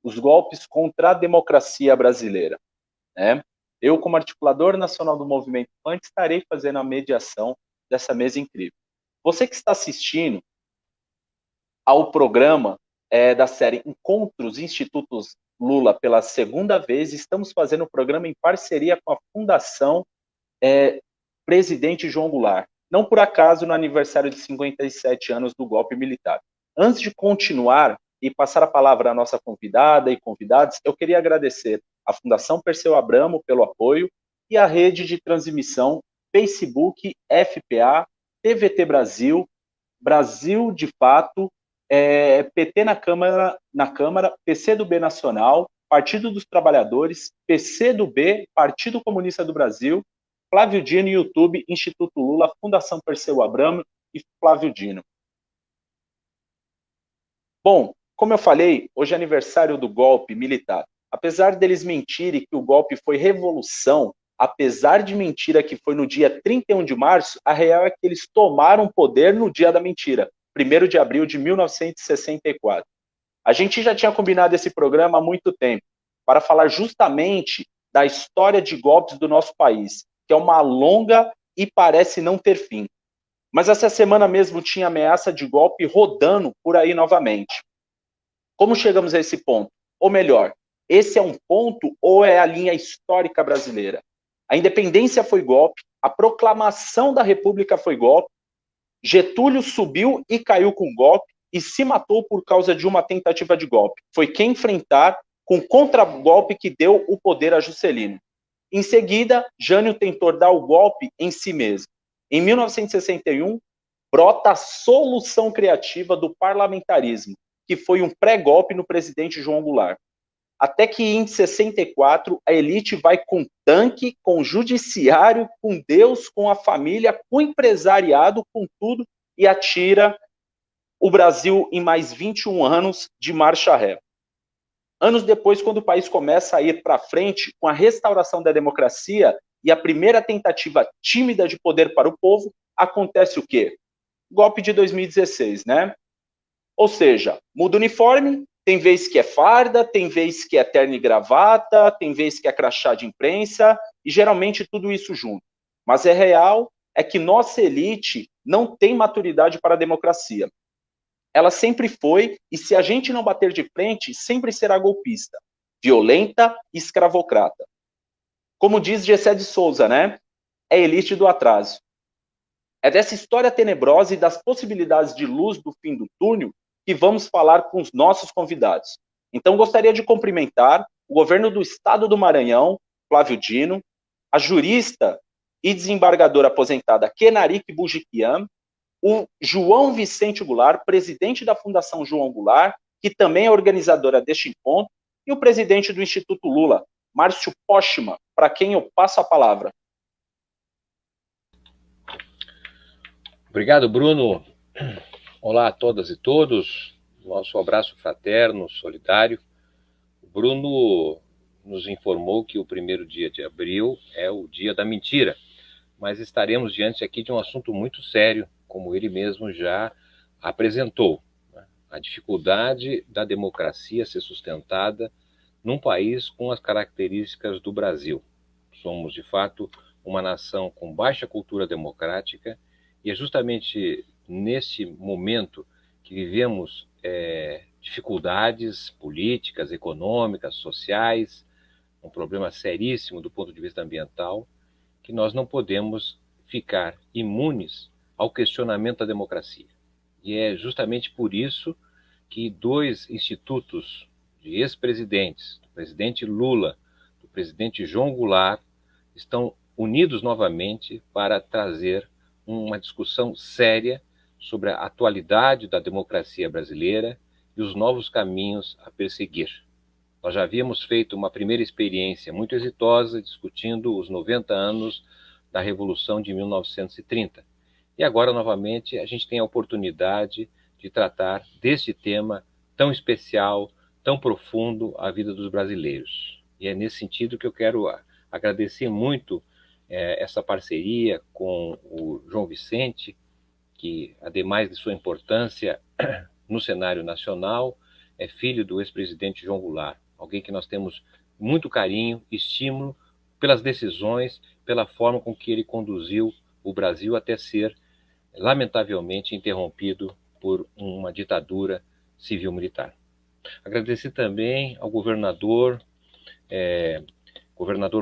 os golpes contra a democracia brasileira, né? Eu, como articulador nacional do Movimento FANT, estarei fazendo a mediação dessa mesa incrível. Você que está assistindo ao programa da série Encontros Institutos Lula pela segunda vez, estamos fazendo o programa em parceria com a Fundação Presidente João Goulart. Não por acaso no aniversário de 57 anos do golpe militar. Antes de continuar e passar a palavra à nossa convidada e convidados, eu queria agradecer à Fundação Perseu Abramo pelo apoio e à rede de transmissão Facebook, FPA, TVT Brasil, Brasil de Fato, PT na Câmara, PCdoB Nacional, Partido dos Trabalhadores, PCdoB, Partido Comunista do Brasil, Flávio Dino, YouTube, Instituto Lula, Fundação Perseu Abramo e Flávio Dino. Bom, como eu falei, hoje é aniversário do golpe militar. Apesar deles mentirem que o golpe foi revolução, apesar de mentira que foi no dia 31 de março, a real é que eles tomaram poder no dia da mentira, 1º de abril de 1964. A gente já tinha combinado esse programa há muito tempo, para falar justamente da história de golpes do nosso país, que é uma longa e parece não ter fim. Mas essa semana mesmo tinha ameaça de golpe rodando por aí novamente. Como chegamos a esse ponto? Ou melhor, esse é um ponto ou é a linha histórica brasileira? A independência foi golpe, a proclamação da República foi golpe, Getúlio subiu e caiu com golpe e se matou por causa de uma tentativa de golpe. Foi quem enfrentar com contragolpe que deu o poder a Juscelino. Em seguida, Jânio tentou dar o golpe em si mesmo. Em 1961, brota a solução criativa do parlamentarismo, que foi um pré-golpe no presidente João Goulart. Até que em 64, a elite vai com tanque, com judiciário, com Deus, com a família, com empresariado, com tudo, e atira o Brasil em mais 21 anos de marcha ré. Anos depois, quando o país começa a ir para frente com a restauração da democracia e a primeira tentativa tímida de poder para o povo, acontece o quê? Golpe de 2016, né? Ou seja, muda o uniforme, tem vez que é farda, tem vez que é terno e gravata, tem vez que é crachá de imprensa, e geralmente tudo isso junto. Mas é real, é que nossa elite não tem maturidade para a democracia. Ela sempre foi, e se a gente não bater de frente, sempre será golpista, violenta e escravocrata. Como diz Gessé de Souza, né? É elite do atraso. É dessa história tenebrosa e das possibilidades de luz do fim do túnel que vamos falar com os nossos convidados. Então, gostaria de cumprimentar o governo do estado do Maranhão, Flávio Dino, a jurista e desembargadora aposentada Kenarik Bujikian, o João Vicente Goulart, presidente da Fundação João Goulart, que também é organizadora deste encontro, e o presidente do Instituto Lula, Márcio Postman, para quem eu passo a palavra. Obrigado, Bruno. Olá a todas e todos. Nosso abraço fraterno, solidário. O Bruno nos informou que o 1º dia de abril é o dia da mentira, mas estaremos diante aqui de um assunto muito sério, como ele mesmo já apresentou, né? A dificuldade da democracia ser sustentada num país com as características do Brasil. Somos, de fato, uma nação com baixa cultura democrática, e é justamente nesse momento que vivemos dificuldades políticas, econômicas, sociais, um problema seríssimo do ponto de vista ambiental, que nós não podemos ficar imunes ao questionamento da democracia. E é justamente por isso que 2 institutos de ex-presidentes, do presidente Lula, do presidente João Goulart, estão unidos novamente para trazer uma discussão séria sobre a atualidade da democracia brasileira e os novos caminhos a perseguir. Nós já havíamos feito uma primeira experiência muito exitosa discutindo os 90 anos da Revolução de 1930. E agora, novamente, a gente tem a oportunidade de tratar deste tema tão especial, tão profundo à vida dos brasileiros. E é nesse sentido que eu quero agradecer muito essa parceria com o João Vicente, que, ademais de sua importância no cenário nacional, é filho do ex-presidente João Goulart, alguém que nós temos muito carinho, estímulo pelas decisões, pela forma com que ele conduziu o Brasil até ser, lamentavelmente, interrompido por uma ditadura civil-militar. Agradecer também ao governador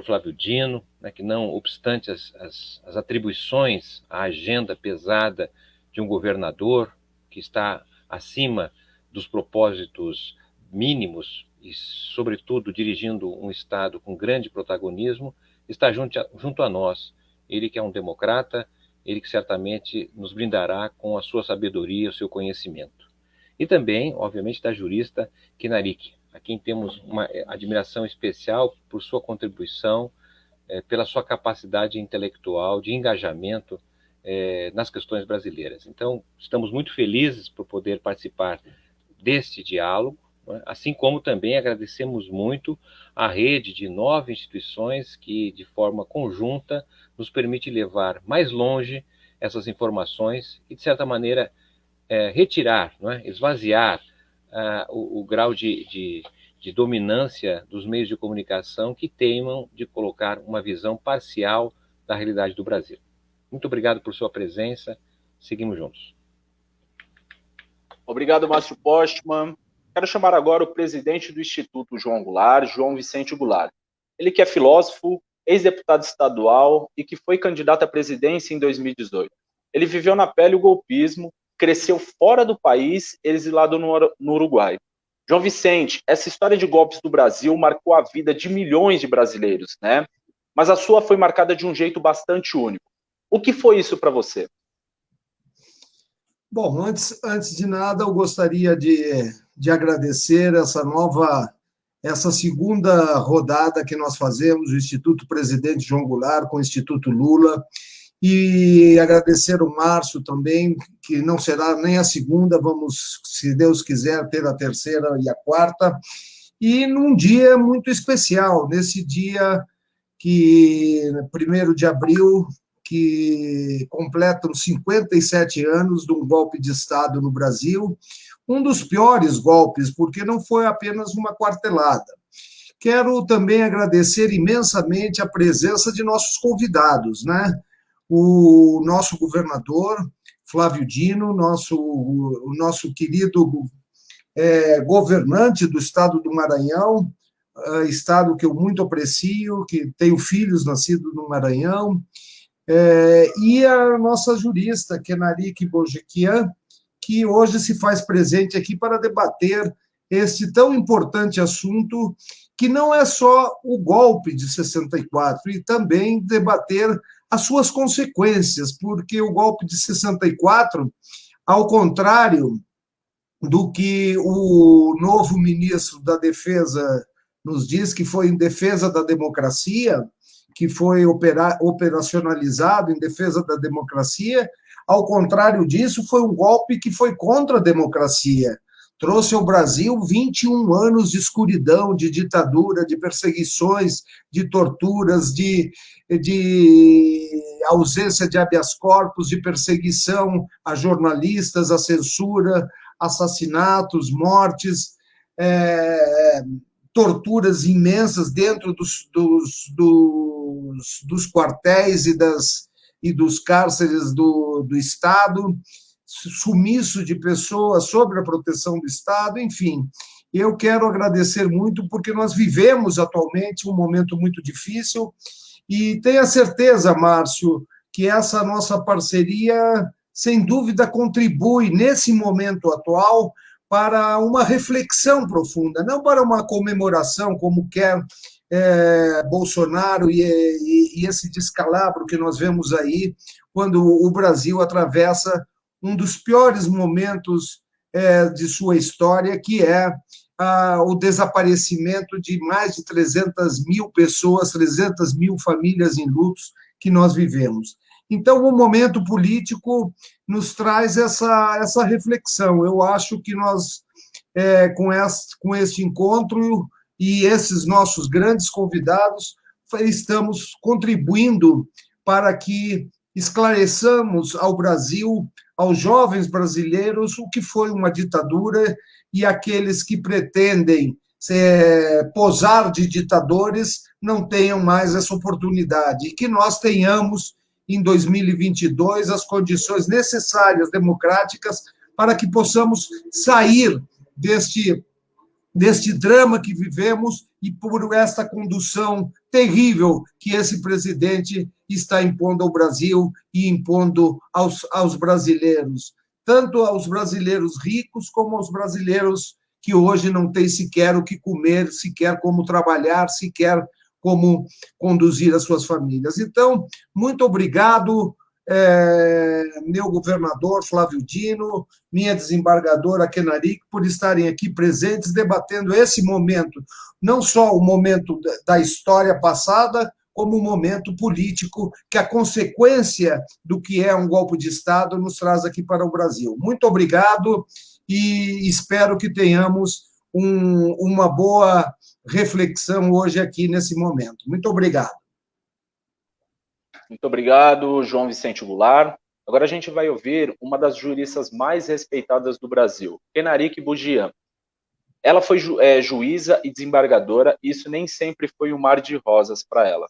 Flávio Dino, né, que não obstante as atribuições, a agenda pesada de um governador que está acima dos propósitos mínimos e, sobretudo, dirigindo um Estado com grande protagonismo, está junto a nós. Ele que é um democrata, ele que certamente nos brindará com a sua sabedoria, o seu conhecimento. E também, obviamente, da jurista Kenarik, a quem temos uma admiração especial por sua contribuição, pela sua capacidade intelectual, de engajamento nas questões brasileiras. Então, estamos muito felizes por poder participar deste diálogo, né? Assim como também agradecemos muito a rede de 9 instituições que, de forma conjunta, nos permite levar mais longe essas informações e, de certa maneira, retirar, não é? Esvaziar o grau de dominância dos meios de comunicação que teimam de colocar uma visão parcial da realidade do Brasil. Muito obrigado por sua presença. Seguimos juntos. Obrigado, Márcio Postman. Quero chamar agora o presidente do Instituto João Goulart, João Vicente Goulart. Ele que é filósofo, ex-deputado estadual e que foi candidato à presidência em 2018. Ele viveu na pele o golpismo, cresceu fora do país, exilado no Uruguai. João Vicente, essa história de golpes do Brasil marcou a vida de milhões de brasileiros, né? Mas a sua foi marcada de um jeito bastante único. O que foi isso para você? Bom, antes de nada, eu gostaria de agradecer essa segunda rodada que nós fazemos, o Instituto Presidente João Goulart com o Instituto Lula, e agradecer o Márcio também, que não será nem a segunda, vamos, se Deus quiser, ter a terceira e a quarta, e num dia muito especial, nesse dia que, 1º de abril, que completam 57 anos de um golpe de Estado no Brasil, um dos piores golpes, porque não foi apenas uma quartelada. Quero também agradecer imensamente a presença de nossos convidados, né? O nosso governador, Flávio Dino, o nosso querido governante do estado do Maranhão, estado que eu muito aprecio, que tenho filhos nascidos no Maranhão, e a nossa jurista, Kenarik Bourgequian, que hoje se faz presente aqui para debater este tão importante assunto, que não é só o golpe de 64, e também debater as suas consequências, porque o golpe de 64, ao contrário do que o novo ministro da Defesa nos diz, que foi em defesa da democracia, que foi operacionalizado em defesa da democracia, ao contrário disso, foi um golpe que foi contra a democracia. Trouxe ao Brasil 21 anos de escuridão, de ditadura, de perseguições, de torturas, de ausência de habeas corpus, de perseguição a jornalistas, a censura, assassinatos, mortes, torturas imensas dentro dos quartéis e dos cárceres do Estado, sumiço de pessoas sobre a proteção do Estado, enfim. Eu quero agradecer muito, porque nós vivemos atualmente um momento muito difícil, e tenha certeza, Márcio, que essa nossa parceria, sem dúvida, contribui, nesse momento atual, para uma reflexão profunda, não para uma comemoração, como quer Bolsonaro e esse descalabro que nós vemos aí, quando o Brasil atravessa um dos piores momentos de sua história, que é o desaparecimento de mais de 300 mil pessoas, 300 mil famílias em lutos que nós vivemos. Então, o momento político nos traz essa reflexão. Eu acho que nós, com este encontro e esses nossos grandes convidados, estamos contribuindo para que esclareçamos ao Brasil, aos jovens brasileiros, o que foi uma ditadura e aqueles que pretendem posar de ditadores não tenham mais essa oportunidade, e que nós tenhamos, em 2022, as condições necessárias, democráticas, para que possamos sair deste drama que vivemos e por esta condução terrível que esse presidente está impondo ao Brasil e impondo aos brasileiros, tanto aos brasileiros ricos como aos brasileiros que hoje não têm sequer o que comer, sequer como trabalhar, sequer como conduzir as suas famílias. Então, muito obrigado, meu governador Flávio Dino, minha desembargadora Kenarik, por estarem aqui presentes, debatendo esse momento, não só o momento da história passada, como o momento político, que a consequência do que é um golpe de Estado nos traz aqui para o Brasil. Muito obrigado e espero que tenhamos uma boa reflexão hoje aqui nesse momento. Muito obrigado. Muito obrigado, João Vicente Goulart. Agora a gente vai ouvir uma das juristas mais respeitadas do Brasil, Kenarik Bugian. Ela foi juíza e desembargadora, e isso nem sempre foi um mar de rosas para ela.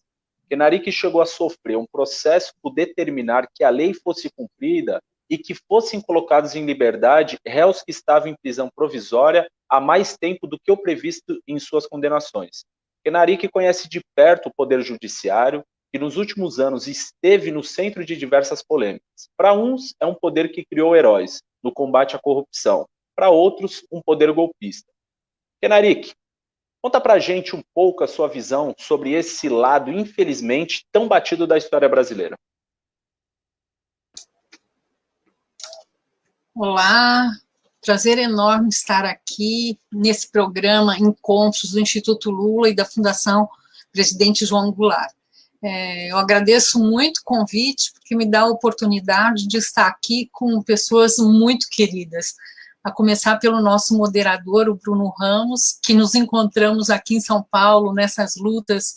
Kenarik chegou a sofrer um processo por determinar que a lei fosse cumprida e que fossem colocados em liberdade réus que estavam em prisão provisória há mais tempo do que o previsto em suas condenações. Kenarik conhece de perto o Poder Judiciário, que nos últimos anos esteve no centro de diversas polêmicas. Para uns, é um poder que criou heróis no combate à corrupção. Para outros, um poder golpista. Kenarik, conta pra gente um pouco a sua visão sobre esse lado, infelizmente, tão batido da história brasileira. Olá, prazer enorme estar aqui nesse programa Encontros do Instituto Lula e da Fundação Presidente João Goulart. Eu agradeço muito o convite, porque me dá a oportunidade de estar aqui com pessoas muito queridas, a começar pelo nosso moderador, o Bruno Ramos, que nos encontramos aqui em São Paulo, nessas lutas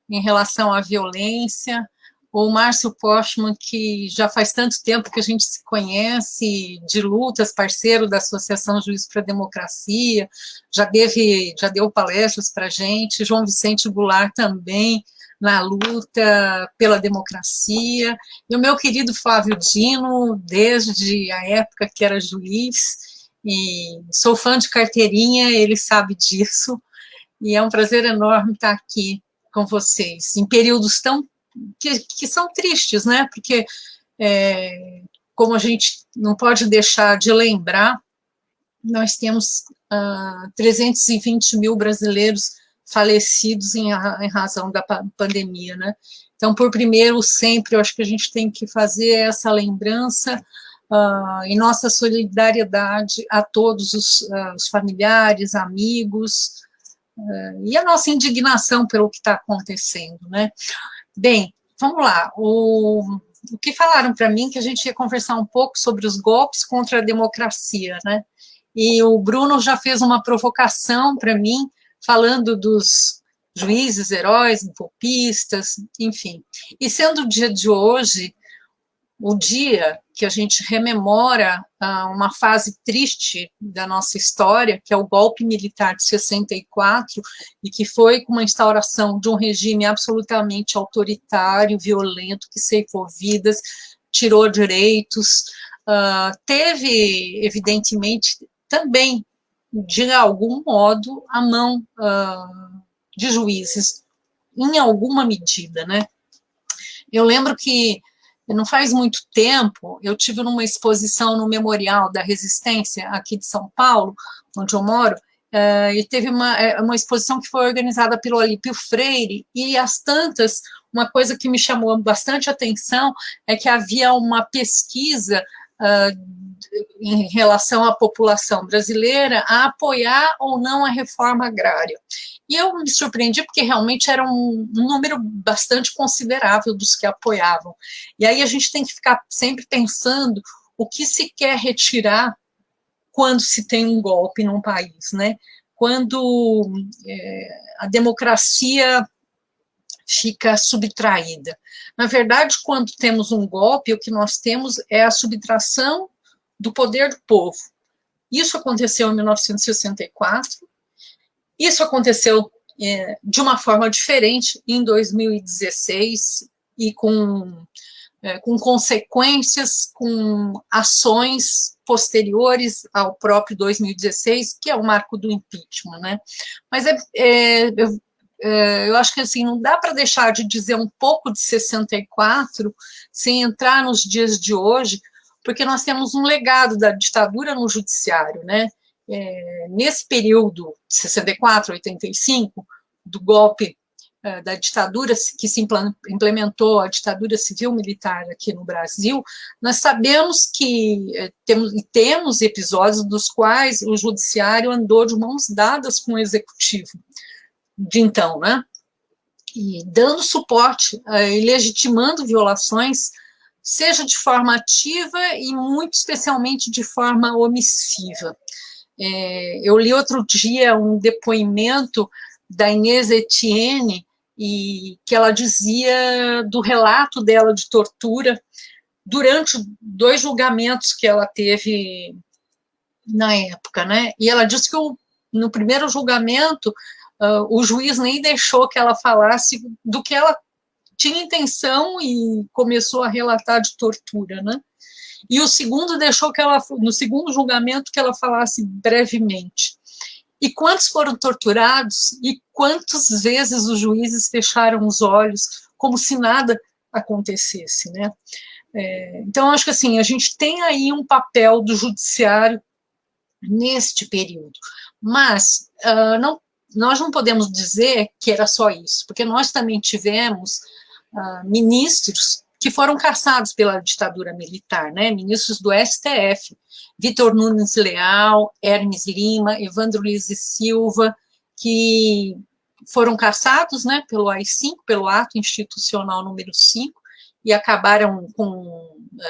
em relação à violência, o Márcio Postman, que já faz tanto tempo que a gente se conhece, de lutas, parceiro da Associação Juiz para a Democracia, já deu palestras para a gente, João Vicente Goulart também, na luta pela democracia, e o meu querido Flávio Dino, desde a época que era juiz, e sou fã de carteirinha, ele sabe disso, e é um prazer enorme estar aqui com vocês, em períodos que são tristes, né, porque como a gente não pode deixar de lembrar, nós temos 320 mil brasileiros falecidos em razão da pandemia, né? Então, por primeiro, sempre, eu acho que a gente tem que fazer essa lembrança e nossa solidariedade a todos os familiares, amigos, e a nossa indignação pelo que está acontecendo, né? Bem, vamos lá. O que falaram para mim que a gente ia conversar um pouco sobre os golpes contra a democracia, né? E o Bruno já fez uma provocação para mim, falando dos juízes, heróis, golpistas, enfim. E sendo o dia de hoje, o dia que a gente rememora uma fase triste da nossa história, que é o golpe militar de 64, e que foi com uma instauração de um regime absolutamente autoritário, violento, que ceifou vidas, tirou direitos, teve, evidentemente, também, de algum modo, a mão de juízes, em alguma medida, né? Eu lembro que, não faz muito tempo, eu tive numa exposição no Memorial da Resistência, aqui de São Paulo, onde eu moro, e teve uma exposição que foi organizada pelo Olímpio Freire, e às tantas, uma coisa que me chamou bastante atenção é que havia uma pesquisa em relação à população brasileira a apoiar ou não a reforma agrária. E eu me surpreendi porque realmente era um número bastante considerável dos que apoiavam. E aí a gente tem que ficar sempre pensando o que se quer retirar quando se tem um golpe num país, né? Quando a democracia fica subtraída. Na verdade, quando temos um golpe, o que nós temos é a subtração do poder do povo. Isso aconteceu em 1964, isso aconteceu de uma forma diferente em 2016 e com consequências, com ações posteriores ao próprio 2016, que é o marco do impeachment, né? Mas eu acho que assim, não dá para deixar de dizer um pouco de 64 sem entrar nos dias de hoje, porque nós temos um legado da ditadura no judiciário, né? Nesse período de 64, 85, do golpe da ditadura que se implementou, a ditadura civil-militar aqui no Brasil, nós sabemos que temos episódios dos quais o judiciário andou de mãos dadas com o executivo de então, né? E dando suporte e legitimando violações, seja de forma ativa e muito especialmente de forma omissiva. Eu li outro dia um depoimento da Inês Etienne, e que ela dizia do relato dela de tortura durante 2 julgamentos que ela teve na época, né? E ela disse que no primeiro julgamento o juiz nem deixou que ela falasse do que ela tinha intenção e começou a relatar de tortura, né? E o segundo deixou que ela, no segundo julgamento, que ela falasse brevemente. E quantos foram torturados e quantas vezes os juízes fecharam os olhos como se nada acontecesse, né? Então, acho que assim, a gente tem aí um papel do judiciário neste período, mas nós não podemos dizer que era só isso, porque nós também tivemos ministros que foram caçados pela ditadura militar, né? Ministros do STF, Vitor Nunes Leal, Hermes Lima, Evandro Luiz e Silva, que foram caçados, né, pelo AI-5, pelo ato institucional número 5, e acabaram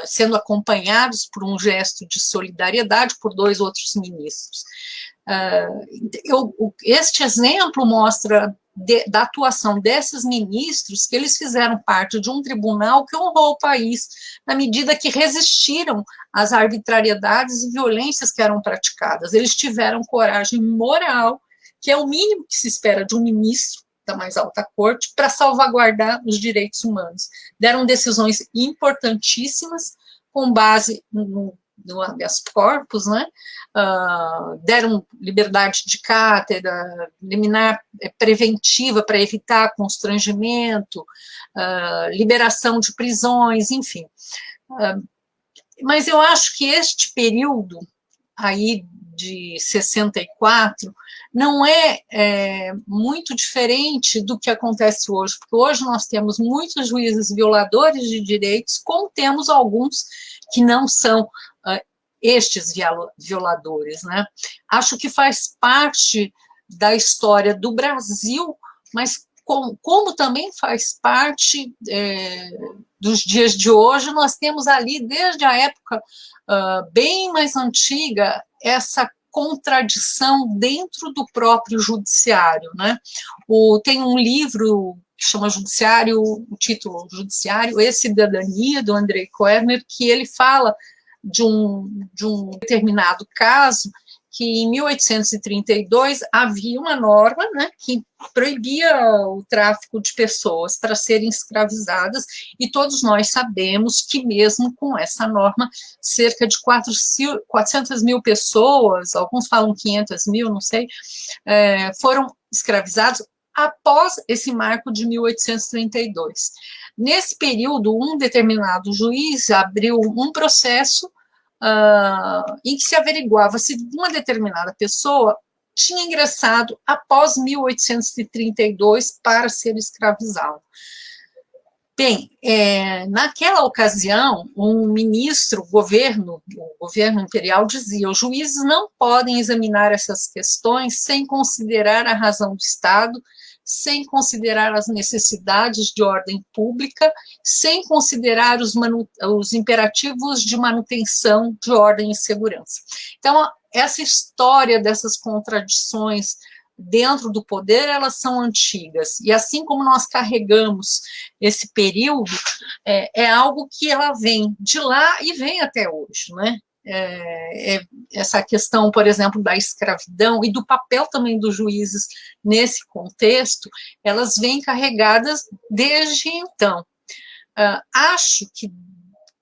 sendo acompanhados por um gesto de solidariedade por 2 outros ministros. Este exemplo mostra da atuação desses ministros, que eles fizeram parte de um tribunal que honrou o país, na medida que resistiram às arbitrariedades e violências que eram praticadas. Eles tiveram coragem moral, que é o mínimo que se espera de um ministro da mais alta corte, para salvaguardar os direitos humanos. Deram decisões importantíssimas, com base no habeas corpus, né? Deram liberdade de cátedra, liminar preventiva para evitar constrangimento, liberação de prisões, enfim. Mas eu acho que este período aí de 64 não é muito diferente do que acontece hoje, porque hoje nós temos muitos juízes violadores de direitos, como temos alguns que não são estes violadores, né? Acho que faz parte da história do Brasil, mas como também faz parte dos dias de hoje, nós temos ali, desde a época bem mais antiga, essa contradição dentro do próprio judiciário, né? Tem um livro que chama Judiciário, o título Judiciário e Cidadania, do Andrei Koerner, que ele fala de um determinado caso que em 1832 havia uma norma, né, que proibia o tráfico de pessoas para serem escravizadas, e todos nós sabemos que mesmo com essa norma, cerca de 400 mil pessoas, alguns falam 500 mil, não sei, foram escravizados após esse marco de 1832. Nesse período, um determinado juiz abriu um processo em que se averiguava se uma determinada pessoa tinha ingressado após 1832 para ser escravizado. Bem, naquela ocasião, um ministro, o governo imperial dizia: os juízes não podem examinar essas questões sem considerar a razão do Estado, sem considerar as necessidades de ordem pública, sem considerar os imperativos de manutenção de ordem e segurança. Então, essa história dessas contradições dentro do poder, elas são antigas, e assim como nós carregamos esse período, é algo que ela vem de lá e vem até hoje, né? essa questão, por exemplo, da escravidão e do papel também dos juízes nesse contexto, elas vêm carregadas desde então. Acho que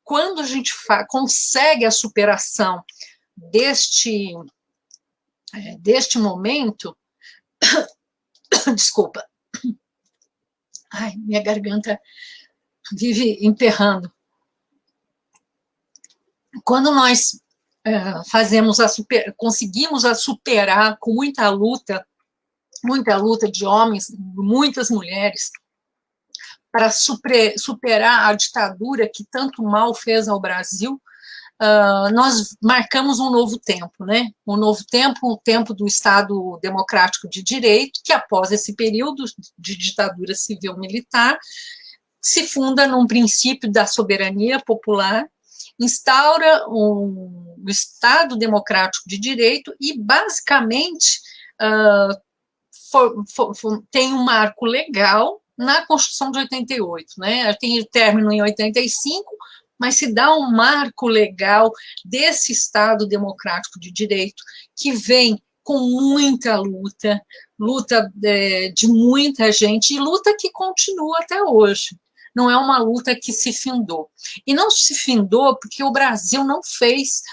quando a gente consegue a superação deste momento, desculpa, ai, minha garganta vive emperrando. Quando nós conseguimos superar com muita luta de homens, muitas mulheres, para superar a ditadura que tanto mal fez ao Brasil, nós marcamos um novo tempo, né? Um novo tempo, o tempo do Estado Democrático de Direito, que após esse período de ditadura civil-militar, se funda num princípio da soberania popular, instaura um Estado Democrático de Direito e, basicamente, tem um marco legal na Constituição de 88, né? Tem término em 85, mas se dá um marco legal desse Estado Democrático de Direito que vem com muita luta de muita gente, e luta que continua até hoje. Não é uma luta que se findou. E não se findou porque o Brasil não fez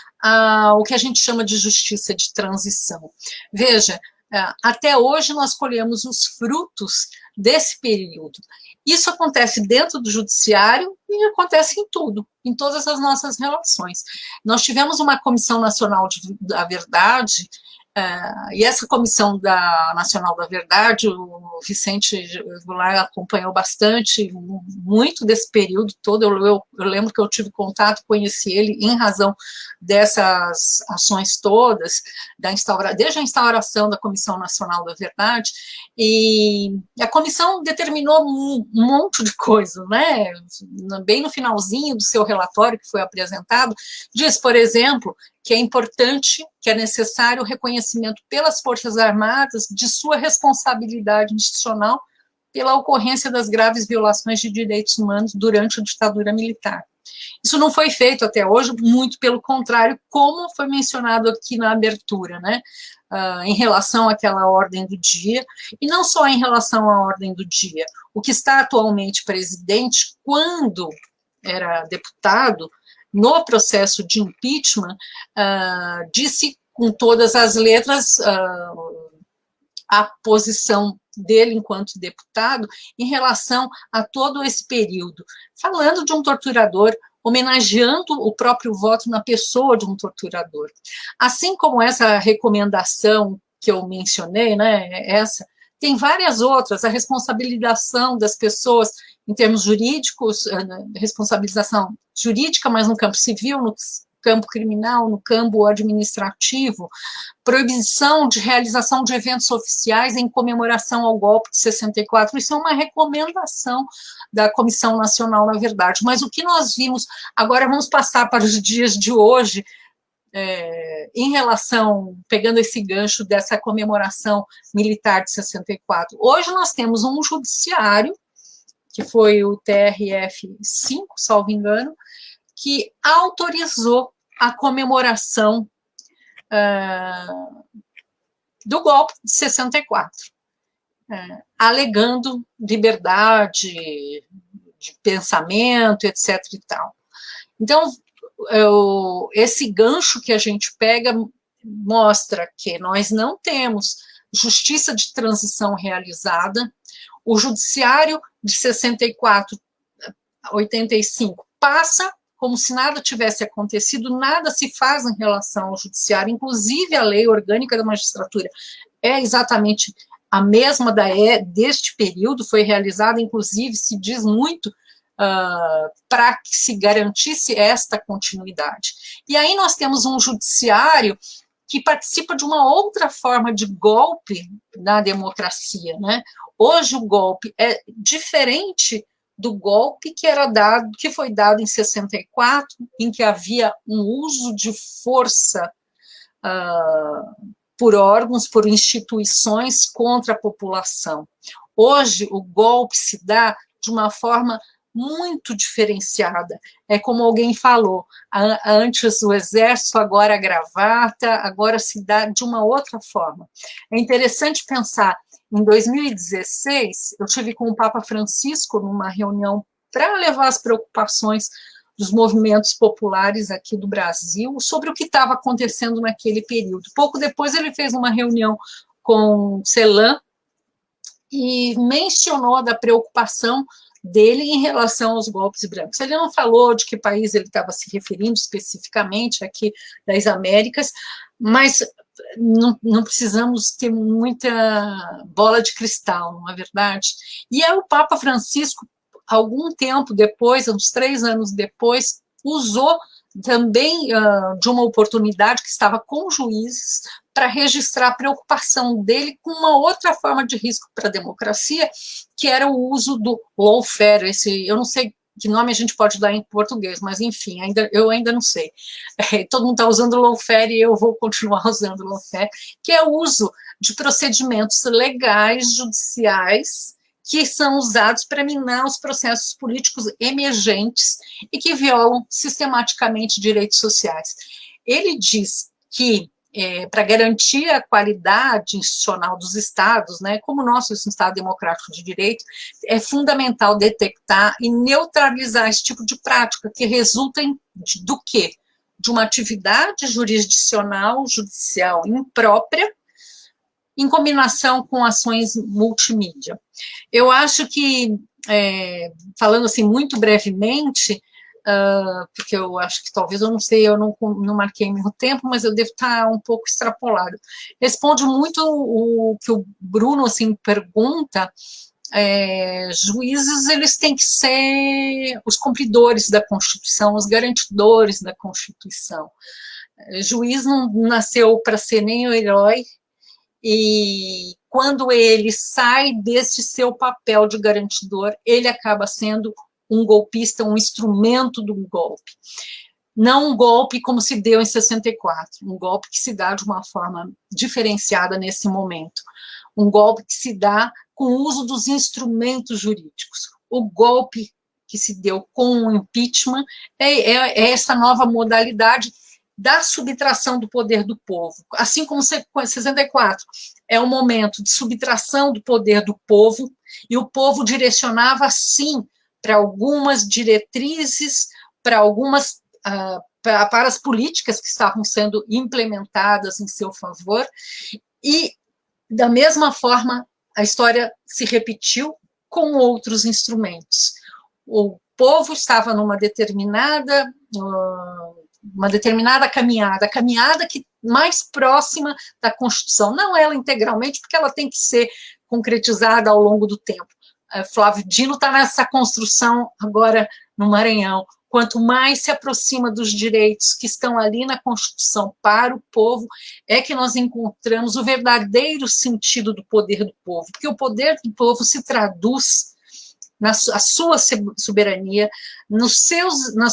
o que a gente chama de justiça de transição. Veja, até hoje nós colhemos os frutos desse período. Isso acontece dentro do judiciário e acontece em tudo, em todas as nossas relações. Nós tivemos uma Comissão Nacional da Verdade, e essa Comissão Nacional da Verdade, o Vicente Goulart acompanhou bastante, muito desse período todo. Eu lembro que eu tive contato, conheci ele em razão dessas ações todas, desde a instauração da Comissão Nacional da Verdade, e a comissão determinou um monte de coisa, né? Bem no finalzinho do seu relatório que foi apresentado, diz, por exemplo, que é importante, que é necessário o reconhecimento pelas Forças Armadas de sua responsabilidade institucional pela ocorrência das graves violações de direitos humanos durante a ditadura militar. Isso não foi feito até hoje, muito pelo contrário, como foi mencionado aqui na abertura, né? Em relação àquela ordem do dia, e não só em relação à ordem do dia. O que está atualmente presidente, quando era deputado, no processo de impeachment, disse com todas as letras a posição dele enquanto deputado em relação a todo esse período, falando de um torturador, homenageando o próprio voto na pessoa de um torturador. Assim como essa recomendação que eu mencionei, né, tem várias outras, a responsabilização das pessoas em termos jurídicos, responsabilização jurídica, mas no campo civil, no campo criminal, no campo administrativo, proibição de realização de eventos oficiais em comemoração ao golpe de 64, isso é uma recomendação da Comissão Nacional, na verdade, mas o que nós vimos, agora vamos passar para os dias de hoje, em relação, pegando esse gancho dessa comemoração militar de 64, hoje nós temos um judiciário, que foi o TRF-5, salvo engano, que autorizou a comemoração do golpe de 64, alegando liberdade de pensamento, etc. e tal. Então, esse gancho que a gente pega mostra que nós não temos justiça de transição realizada, o judiciário de 64 a 85 passa como se nada tivesse acontecido, nada se faz em relação ao judiciário, inclusive a lei orgânica da magistratura é exatamente a mesma deste período, foi realizada, inclusive, se diz muito, para que se garantisse esta continuidade. E aí nós temos um judiciário que participa de uma outra forma de golpe na democracia, né? Hoje o golpe é diferente do golpe que foi dado em 64, em que havia um uso de força por órgãos, por instituições contra a população. Hoje o golpe se dá de uma forma muito diferenciada. É como alguém falou, antes o exército, agora a gravata, agora se dá de uma outra forma. É interessante pensar, em 2016, eu tive com o Papa Francisco numa reunião para levar as preocupações dos movimentos populares aqui do Brasil sobre o que estava acontecendo naquele período. Pouco depois ele fez uma reunião com Celan e mencionou da preocupação dele em relação aos golpes brancos. Ele não falou de que país ele estava se referindo especificamente, aqui das Américas, mas não precisamos ter muita bola de cristal, não é verdade? E aí o Papa Francisco, algum tempo depois, uns 3 anos depois, usou também de uma oportunidade que estava com juízes para registrar a preocupação dele com uma outra forma de risco para a democracia, que era o uso do lawfare, eu não sei que nome a gente pode dar em português, mas enfim, eu ainda não sei. Todo mundo está usando lawfare e eu vou continuar usando lawfare, que é o uso de procedimentos legais, judiciais, que são usados para minar os processos políticos emergentes e que violam sistematicamente direitos sociais. Ele diz que, para garantir a qualidade institucional dos Estados, né, como o nosso Estado democrático de direito, é fundamental detectar e neutralizar esse tipo de prática, que resulta do quê? De uma atividade jurisdicional, judicial imprópria, em combinação com ações multimídia. Eu acho que, falando assim muito brevemente, porque eu acho que talvez, eu não sei, eu não marquei meu tempo, mas eu devo estar um pouco extrapolado. Responde muito o que o Bruno assim, pergunta. Juízes, eles têm que ser os cumpridores da Constituição, os garantidores da Constituição. Juiz não nasceu para ser nem o herói, e quando ele sai desse seu papel de garantidor, ele acaba sendo um golpista, um instrumento do golpe. Não um golpe como se deu em 64, um golpe que se dá de uma forma diferenciada nesse momento. Um golpe que se dá com o uso dos instrumentos jurídicos. O golpe que se deu com o impeachment é essa nova modalidade da subtração do poder do povo. Assim como 64 é um momento de subtração do poder do povo, e o povo direcionava, sim, para algumas diretrizes, para as políticas que estavam sendo implementadas em seu favor, e, da mesma forma, a história se repetiu com outros instrumentos. O povo estava numa determinada caminhada, a caminhada que mais próxima da Constituição, não ela integralmente, porque ela tem que ser concretizada ao longo do tempo. Flávio Dino está nessa construção agora no Maranhão. Quanto mais se aproxima dos direitos que estão ali na Constituição para o povo, é que nós encontramos o verdadeiro sentido do poder do povo, porque o poder do povo se traduz na sua soberania, nas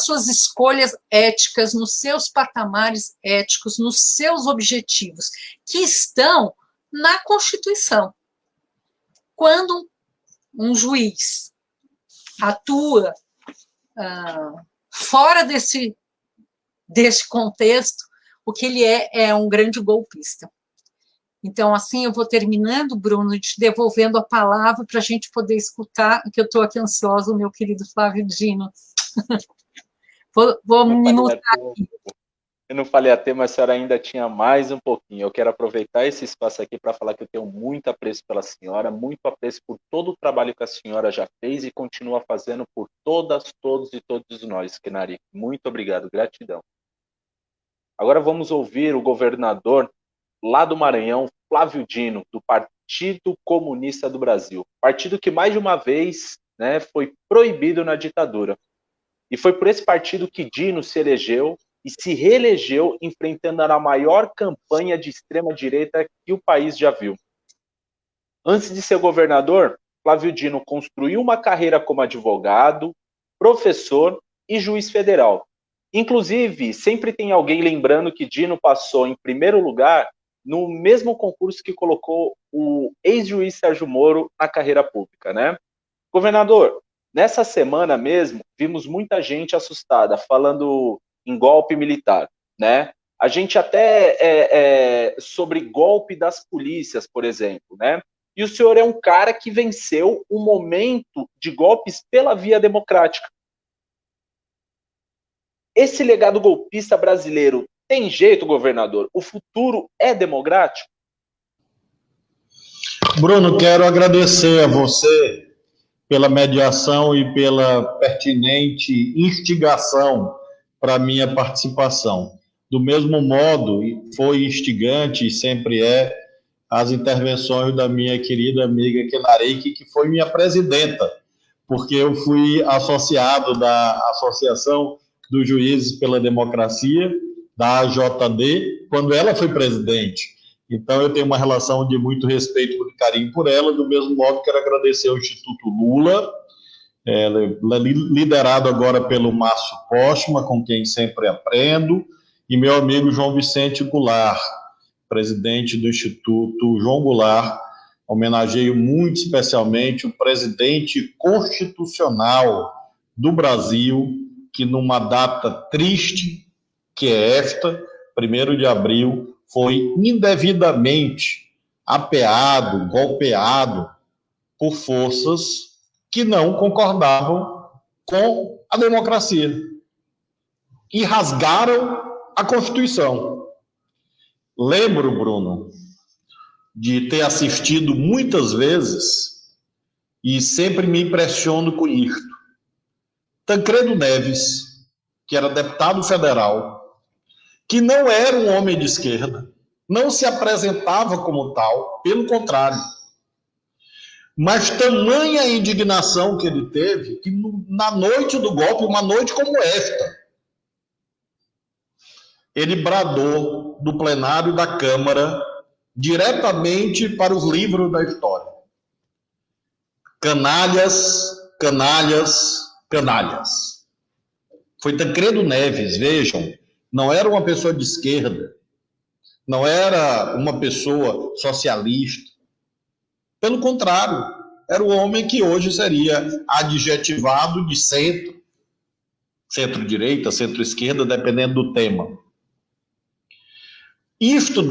suas escolhas éticas, nos seus patamares éticos, nos seus objetivos, que estão na Constituição. Quando um juiz atua fora desse contexto, o que ele é um grande golpista. Então, assim, eu vou terminando, Bruno, te devolvendo a palavra para a gente poder escutar, que eu estou aqui ansiosa, o meu querido Flávio Dino. Vou me mutar aqui. Eu não falei até, mas a senhora ainda tinha mais um pouquinho. Eu quero aproveitar esse espaço aqui para falar que eu tenho muito apreço pela senhora, muito apreço por todo o trabalho que a senhora já fez e continua fazendo por todos e todos nós, Kenari. Muito obrigado, gratidão. Agora vamos ouvir o governador lá do Maranhão, Flávio Dino, do Partido Comunista do Brasil. Partido que mais de uma vez, né, foi proibido na ditadura. E foi por esse partido que Dino se elegeu e se reelegeu, enfrentando a maior campanha de extrema-direita que o país já viu. Antes de ser governador, Flávio Dino construiu uma carreira como advogado, professor e juiz federal. Inclusive, sempre tem alguém lembrando que Dino passou em primeiro lugar no mesmo concurso que colocou o ex-juiz Sérgio Moro na carreira pública, né? Governador, Nessa semana mesmo, vimos muita gente assustada, falando em golpe militar, né? A gente até sobre golpe das polícias, por exemplo, né? E o senhor é um cara que venceu um momento de golpes pela via democrática. Esse legado golpista brasileiro tem jeito, governador? O futuro é democrático? Bruno, quero agradecer a você pela mediação e pela pertinente instigação para a minha participação. Do mesmo modo, foi instigante e sempre é as intervenções da minha querida amiga Kenarik, que foi minha presidenta, porque eu fui associado da Associação dos Juízes pela Democracia, da AJD, quando ela foi presidente. Então, eu tenho uma relação de muito respeito e carinho por ela. Do mesmo modo, quero agradecer ao Instituto Lula, liderado agora pelo Márcio Postma, com quem sempre aprendo, e meu amigo João Vicente Goulart, presidente do Instituto João Goulart. Homenageio muito especialmente o presidente constitucional do Brasil, que numa data triste, que é esta, 1º de abril, foi indevidamente apeado, golpeado por forças que não concordavam com a democracia e rasgaram a Constituição. Lembro, Bruno, de ter assistido muitas vezes e sempre me impressiono com isto. Tancredo Neves, que era deputado federal, que não era um homem de esquerda, não se apresentava como tal, pelo contrário. Mas tamanha indignação que ele teve, que na noite do golpe, uma noite como esta, ele bradou do plenário da Câmara diretamente para os livros da história: canalhas, canalhas, canalhas. Foi Tancredo Neves, vejam, não era uma pessoa de esquerda, não era uma pessoa socialista. Pelo contrário, era o homem que hoje seria adjetivado de centro, centro-direita, centro-esquerda, dependendo do tema. Isto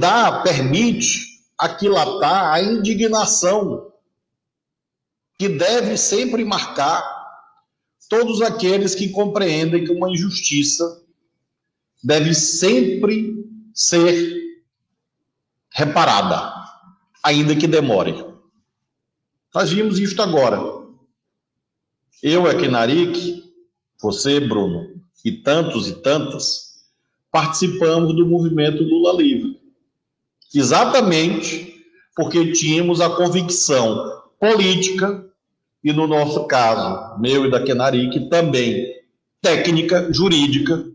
permite aquilatar a indignação que deve sempre marcar todos aqueles que compreendem que uma injustiça deve sempre ser reparada, ainda que demore. Nós vimos isto agora. Eu, Kenarik, você, Bruno, e tantos e tantas, participamos do movimento Lula Livre. Exatamente porque tínhamos a convicção política, e no nosso caso, meu e da Kenarik, também técnica, jurídica,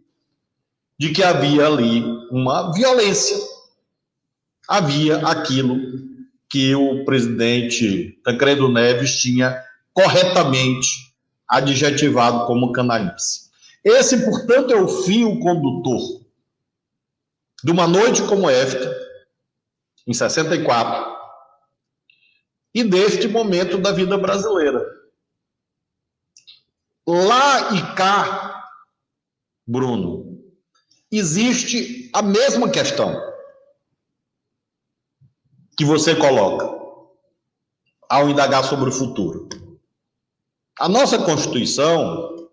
de que havia ali uma violência. Havia aquilo que o presidente Tancredo Neves tinha corretamente adjetivado como canalice. Esse, portanto, é o fio condutor de uma noite como esta, em 64, e deste momento da vida brasileira. Lá e cá, Bruno, existe a mesma questão que você coloca ao indagar sobre o futuro. A nossa Constituição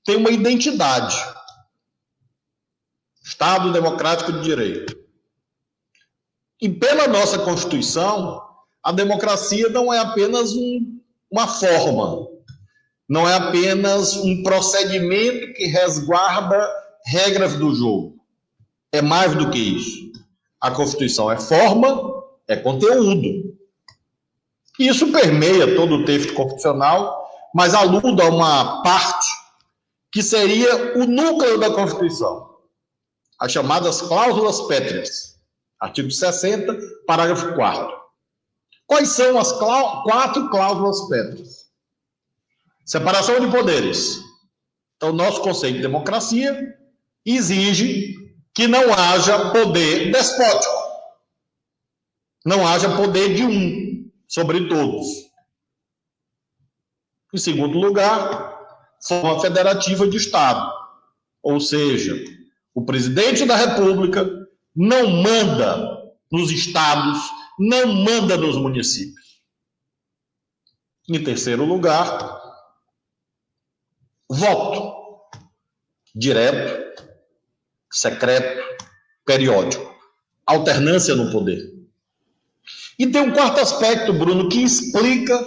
tem uma identidade: Estado Democrático de Direito. E pela nossa Constituição, a democracia não é apenas uma forma, não é apenas um procedimento que resguarda regras do jogo. É mais do que isso. A Constituição é forma, é conteúdo. Isso permeia todo o texto constitucional, mas aluda a uma parte que seria o núcleo da Constituição, as chamadas cláusulas pétreas. Artigo 60, parágrafo 4º. Quais são as 4 cláusulas pétreas? Separação de poderes. Então, nosso conceito de democracia exige que não haja poder despótico. Não haja poder de um sobre todos. Em segundo lugar, forma federativa de Estado. Ou seja, o presidente da República não manda nos estados, não manda nos municípios. Em terceiro lugar, voto direto, secreto, periódico. Alternância no poder. E tem um quarto aspecto, Bruno, que explica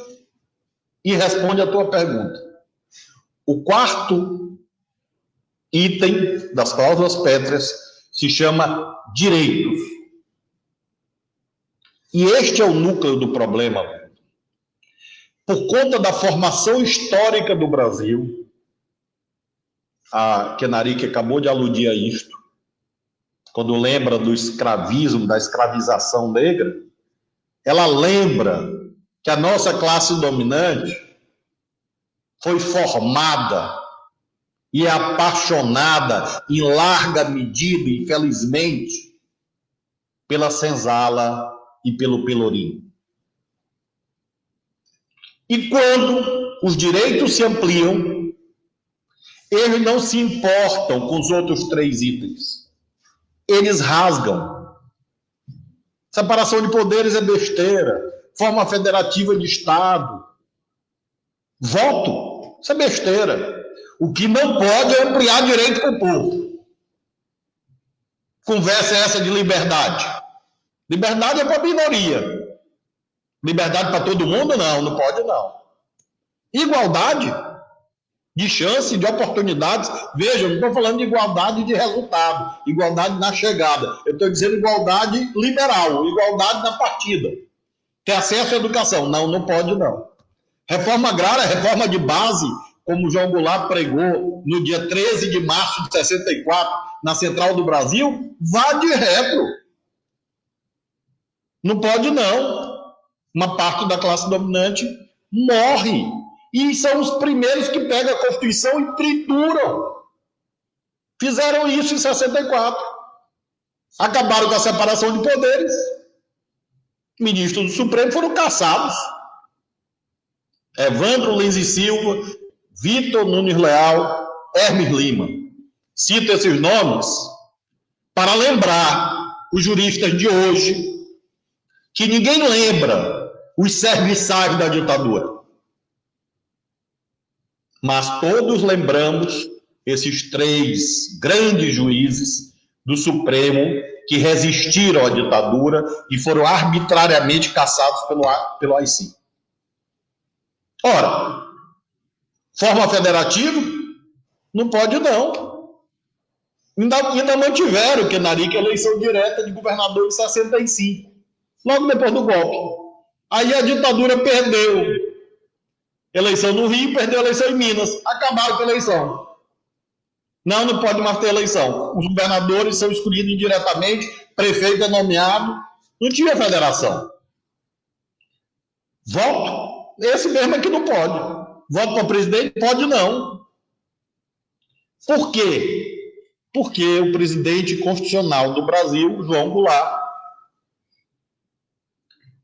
e responde a tua pergunta. O quarto item das cláusulas pétreas se chama direitos. E este é o núcleo do problema. Por conta da formação histórica do Brasil, a Kenarique acabou de aludir a isto, quando lembra do escravismo, da escravização negra, ela lembra que a nossa classe dominante foi formada e apaixonada em larga medida, infelizmente, pela senzala e pelo pelourinho. E quando os direitos se ampliam, eles não se importam com os outros três itens. Eles rasgam. Separação de poderes é besteira. Forma federativa de Estado. Voto, isso é besteira. O que não pode é ampliar direito para o povo. Conversa é essa de liberdade. Liberdade é para a minoria. Liberdade para todo mundo? Não, não pode não. Igualdade de chance, de oportunidades. Veja, eu não estou falando de igualdade de resultado, igualdade na chegada. Eu estou dizendo igualdade liberal, igualdade na partida. Ter acesso à educação. Não, não pode não. Reforma agrária, reforma de base, como o João Goulart pregou no dia 13 de março de 64, na Central do Brasil, vá de retro. Não pode não. Uma parte da classe dominante morre. E são os primeiros que pegam a Constituição e trituram. Fizeram isso em 64. Acabaram com a separação de poderes. Ministros do Supremo foram caçados. Evandro Lins e Silva, Vitor Nunes Leal, Hermes Lima. Cito esses nomes para lembrar os juristas de hoje que ninguém lembra os serviçais da ditadura. Mas todos lembramos esses três grandes juízes do Supremo que resistiram à ditadura e foram arbitrariamente caçados pelo AI-5. Ora, forma federativa? Não pode não. Ainda mantiveram o Kenarique a eleição direta de governador em 65, logo depois do golpe. Aí a ditadura perdeu eleição no Rio, perdeu a eleição em Minas. Acabaram com a eleição. Não, não pode mais ter eleição. Os governadores são escolhidos indiretamente, prefeito é nomeado. Não tinha federação. Voto, esse mesmo é que não pode. Voto para presidente? Pode não. Por quê? Porque o presidente constitucional do Brasil, João Goulart,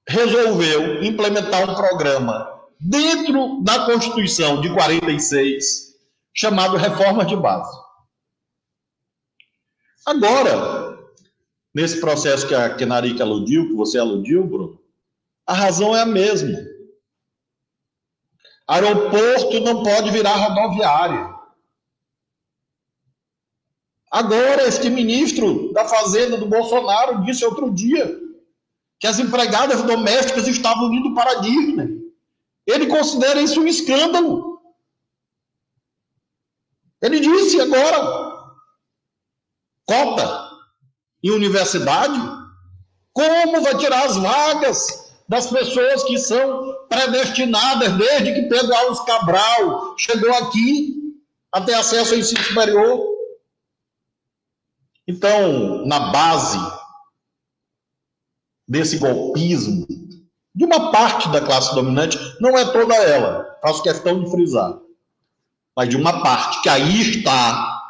resolveu implementar um programa dentro da Constituição de 46, chamado Reforma de Base. Agora, nesse processo que a Kenarique aludiu, que você aludiu, Bruno, a razão é a mesma. Aeroporto não pode virar rodoviária. Agora, este ministro da Fazenda do Bolsonaro disse outro dia que as empregadas domésticas estavam indo para a Disney. Ele considera isso um escândalo. Ele disse agora, cota em universidade, como vai tirar as vagas das pessoas que são predestinadas desde que Pedro Álvares Cabral chegou aqui a ter acesso ao ensino superior? Então, na base desse golpismo, de uma parte da classe dominante, não é toda ela, faço questão de frisar, mas de uma parte que aí está.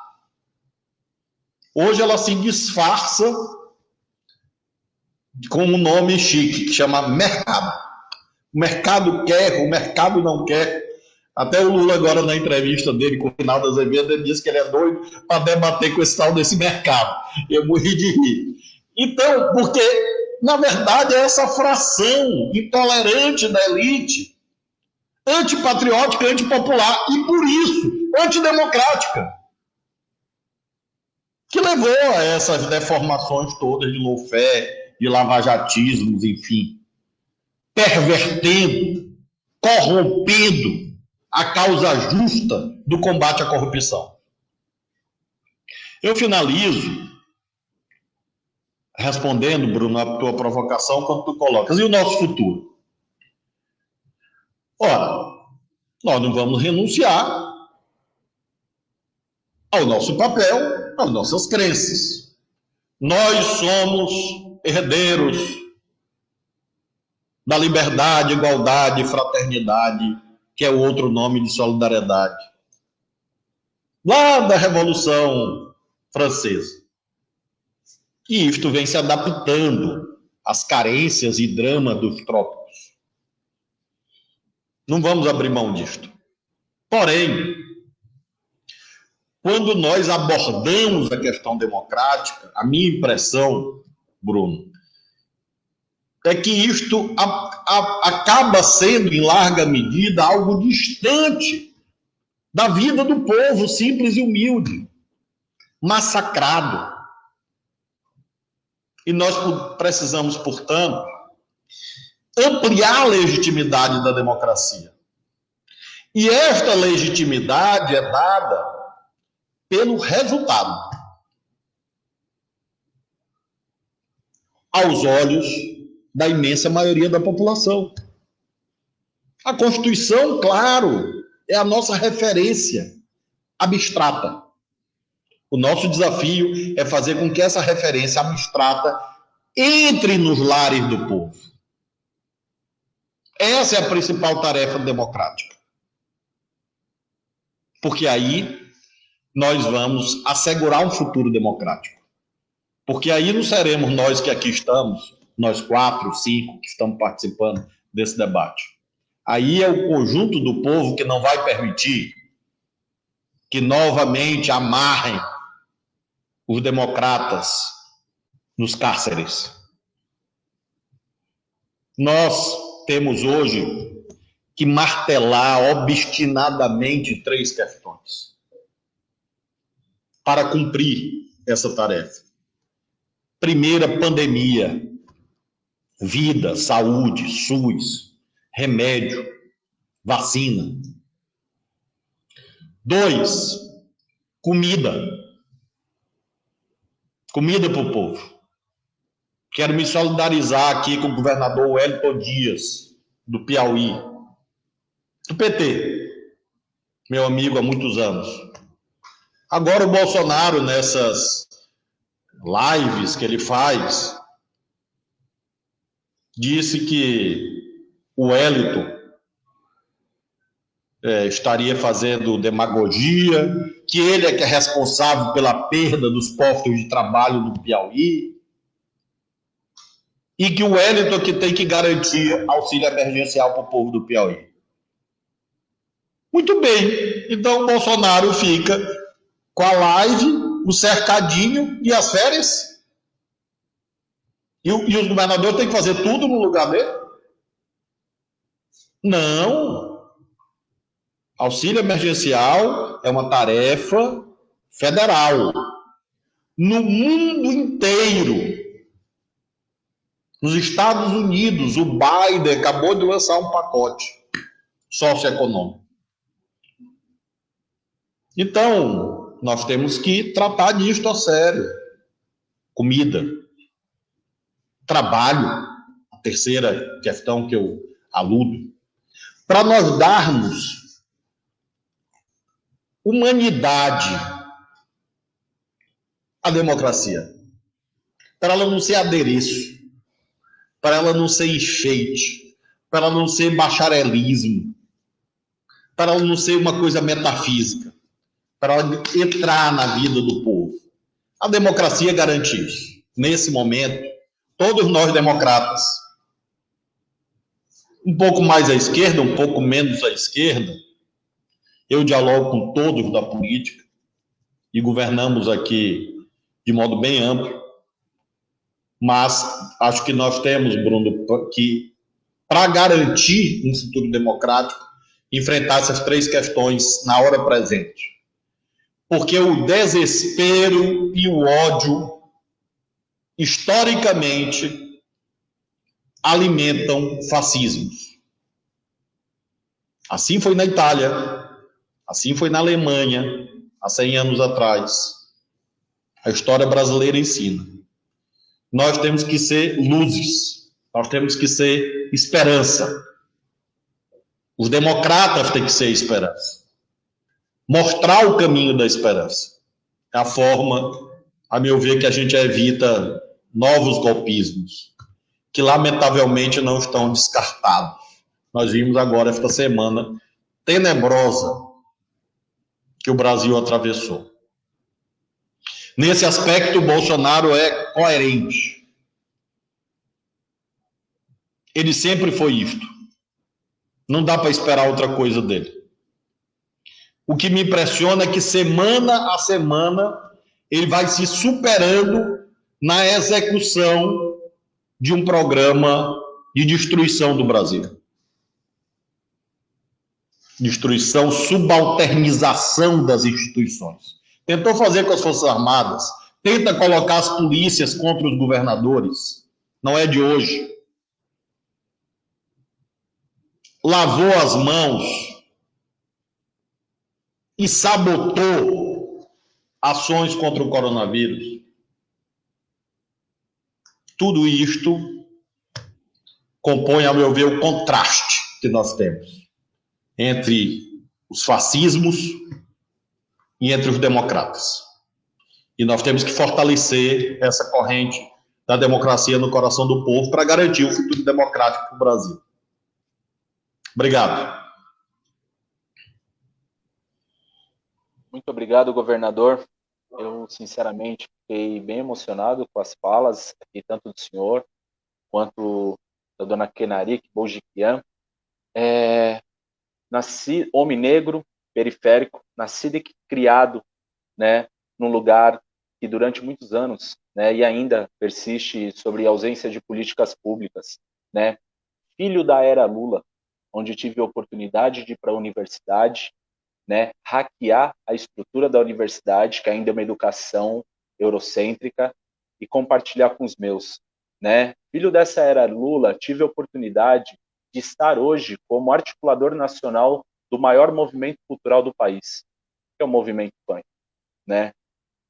Hoje ela se disfarça com um nome chique, que chama mercado. O mercado quer, o mercado não quer. Até o Lula agora, na entrevista dele com o Rinaldo Azevedo, ele disse que ele é doido para debater com esse tal desse mercado. Eu morri de rir. Então, porque, na verdade, é essa fração intolerante da elite, antipatriótica, antipopular, e por isso, antidemocrática, que levou a essas deformações todas de lawfare, de lavajatismos, enfim, pervertendo, corrompendo a causa justa do combate à corrupção. Eu finalizo respondendo, Bruno, a tua provocação quando tu colocas. E o nosso futuro? Ora, nós não vamos renunciar ao nosso papel, às nossas crenças. Nós somos herdeiros da liberdade, igualdade e fraternidade, que é o outro nome de solidariedade, lá da Revolução Francesa. E isto vem se adaptando às carências e drama dos trópicos. Não vamos abrir mão disto. Porém, quando nós abordamos a questão democrática, a minha impressão, Bruno, é que isto acaba sendo, em larga medida, algo distante da vida do povo simples e humilde, massacrado. E nós precisamos, portanto, ampliar a legitimidade da democracia. E esta legitimidade é dada pelo resultado, aos olhos da imensa maioria da população. A Constituição, claro, é a nossa referência abstrata. O nosso desafio é fazer com que essa referência abstrata entre nos lares do povo. Essa é a principal tarefa democrática. Porque aí nós vamos assegurar um futuro democrático. Porque aí não seremos nós que aqui estamos, nós 4, 5 que estamos participando desse debate. Aí é o conjunto do povo que não vai permitir que novamente amarrem os democratas nos cárceres. Nós temos hoje que martelar obstinadamente 3 questões para cumprir essa tarefa. Primeira, pandemia, vida, saúde, SUS, remédio, vacina. 2, comida. Comida para o povo. Quero me solidarizar aqui com o governador Wellington Dias, do Piauí, do PT, meu amigo há muitos anos. Agora o Bolsonaro, nessas lives que ele faz, disse que o Wellington estaria fazendo demagogia, que ele é que é responsável pela perda dos postos de trabalho no Piauí, e que o Wellington que tem que garantir auxílio emergencial para o povo do Piauí. Muito bem, então o Bolsonaro fica com a live, o cercadinho e as férias, e os governadores têm que fazer tudo no lugar dele? Não. Auxílio emergencial é uma tarefa federal. No mundo inteiro, nos Estados Unidos, o Biden acabou de lançar um pacote socioeconômico. Então, nós temos que tratar disto a sério. Comida, trabalho, a terceira questão que eu aludo, para nós darmos humanidade à democracia, para ela não ser adereço, para ela não ser enfeite, para ela não ser bacharelismo, para ela não ser uma coisa metafísica, para ela entrar na vida do povo. A democracia garante isso. Nesse momento, todos nós democratas, um pouco mais à esquerda, um pouco menos à esquerda, Eu dialogo com todos da política e governamos aqui de modo bem amplo, mas acho que nós temos, Bruno, que, para garantir um futuro democrático, enfrentar essas três questões na hora presente. Porque o desespero e o ódio, historicamente, alimentam fascismos. Assim foi na Itália, assim foi na Alemanha, há 100 anos atrás. A história brasileira ensina. Nós temos que ser luzes, nós temos que ser esperança. Os democratas têm que ser esperança. Mostrar o caminho da esperança. É a forma, a meu ver, que a gente evita novos golpismos, que lamentavelmente não estão descartados. Nós vimos agora, esta semana tenebrosa que o Brasil atravessou. Nesse aspecto, o Bolsonaro é coerente. Ele sempre foi isto. Não dá para esperar outra coisa dele. O que me impressiona é que semana a semana ele vai se superando na execução de um programa de destruição do Brasil. Destruição, subalternização das instituições. Tentou fazer com as Forças Armadas, tenta colocar as polícias contra os governadores. Não é de hoje. Lavou as mãos e sabotou ações contra o coronavírus. Tudo isto compõe, a meu ver, o contraste que nós temos entre os fascismos e entre os democratas. E nós temos que fortalecer essa corrente da democracia no coração do povo para garantir o futuro democrático para o Brasil. Obrigado. Muito obrigado, governador. Eu, sinceramente, fiquei bem emocionado com as falas aqui, tanto do senhor quanto da dona Kenarik Boujiquian. Nasci homem negro, periférico, nascido e criado, né, num lugar que durante muitos anos, né, e ainda persiste sobre a ausência de políticas públicas, né, filho da era Lula, onde tive a oportunidade de ir para a universidade, né, hackear a estrutura da universidade, que ainda é uma educação eurocêntrica, e compartilhar com os meus, né. Filho dessa era Lula, tive a oportunidade de estar hoje como articulador nacional do maior movimento cultural do país, que é o movimento punk, né?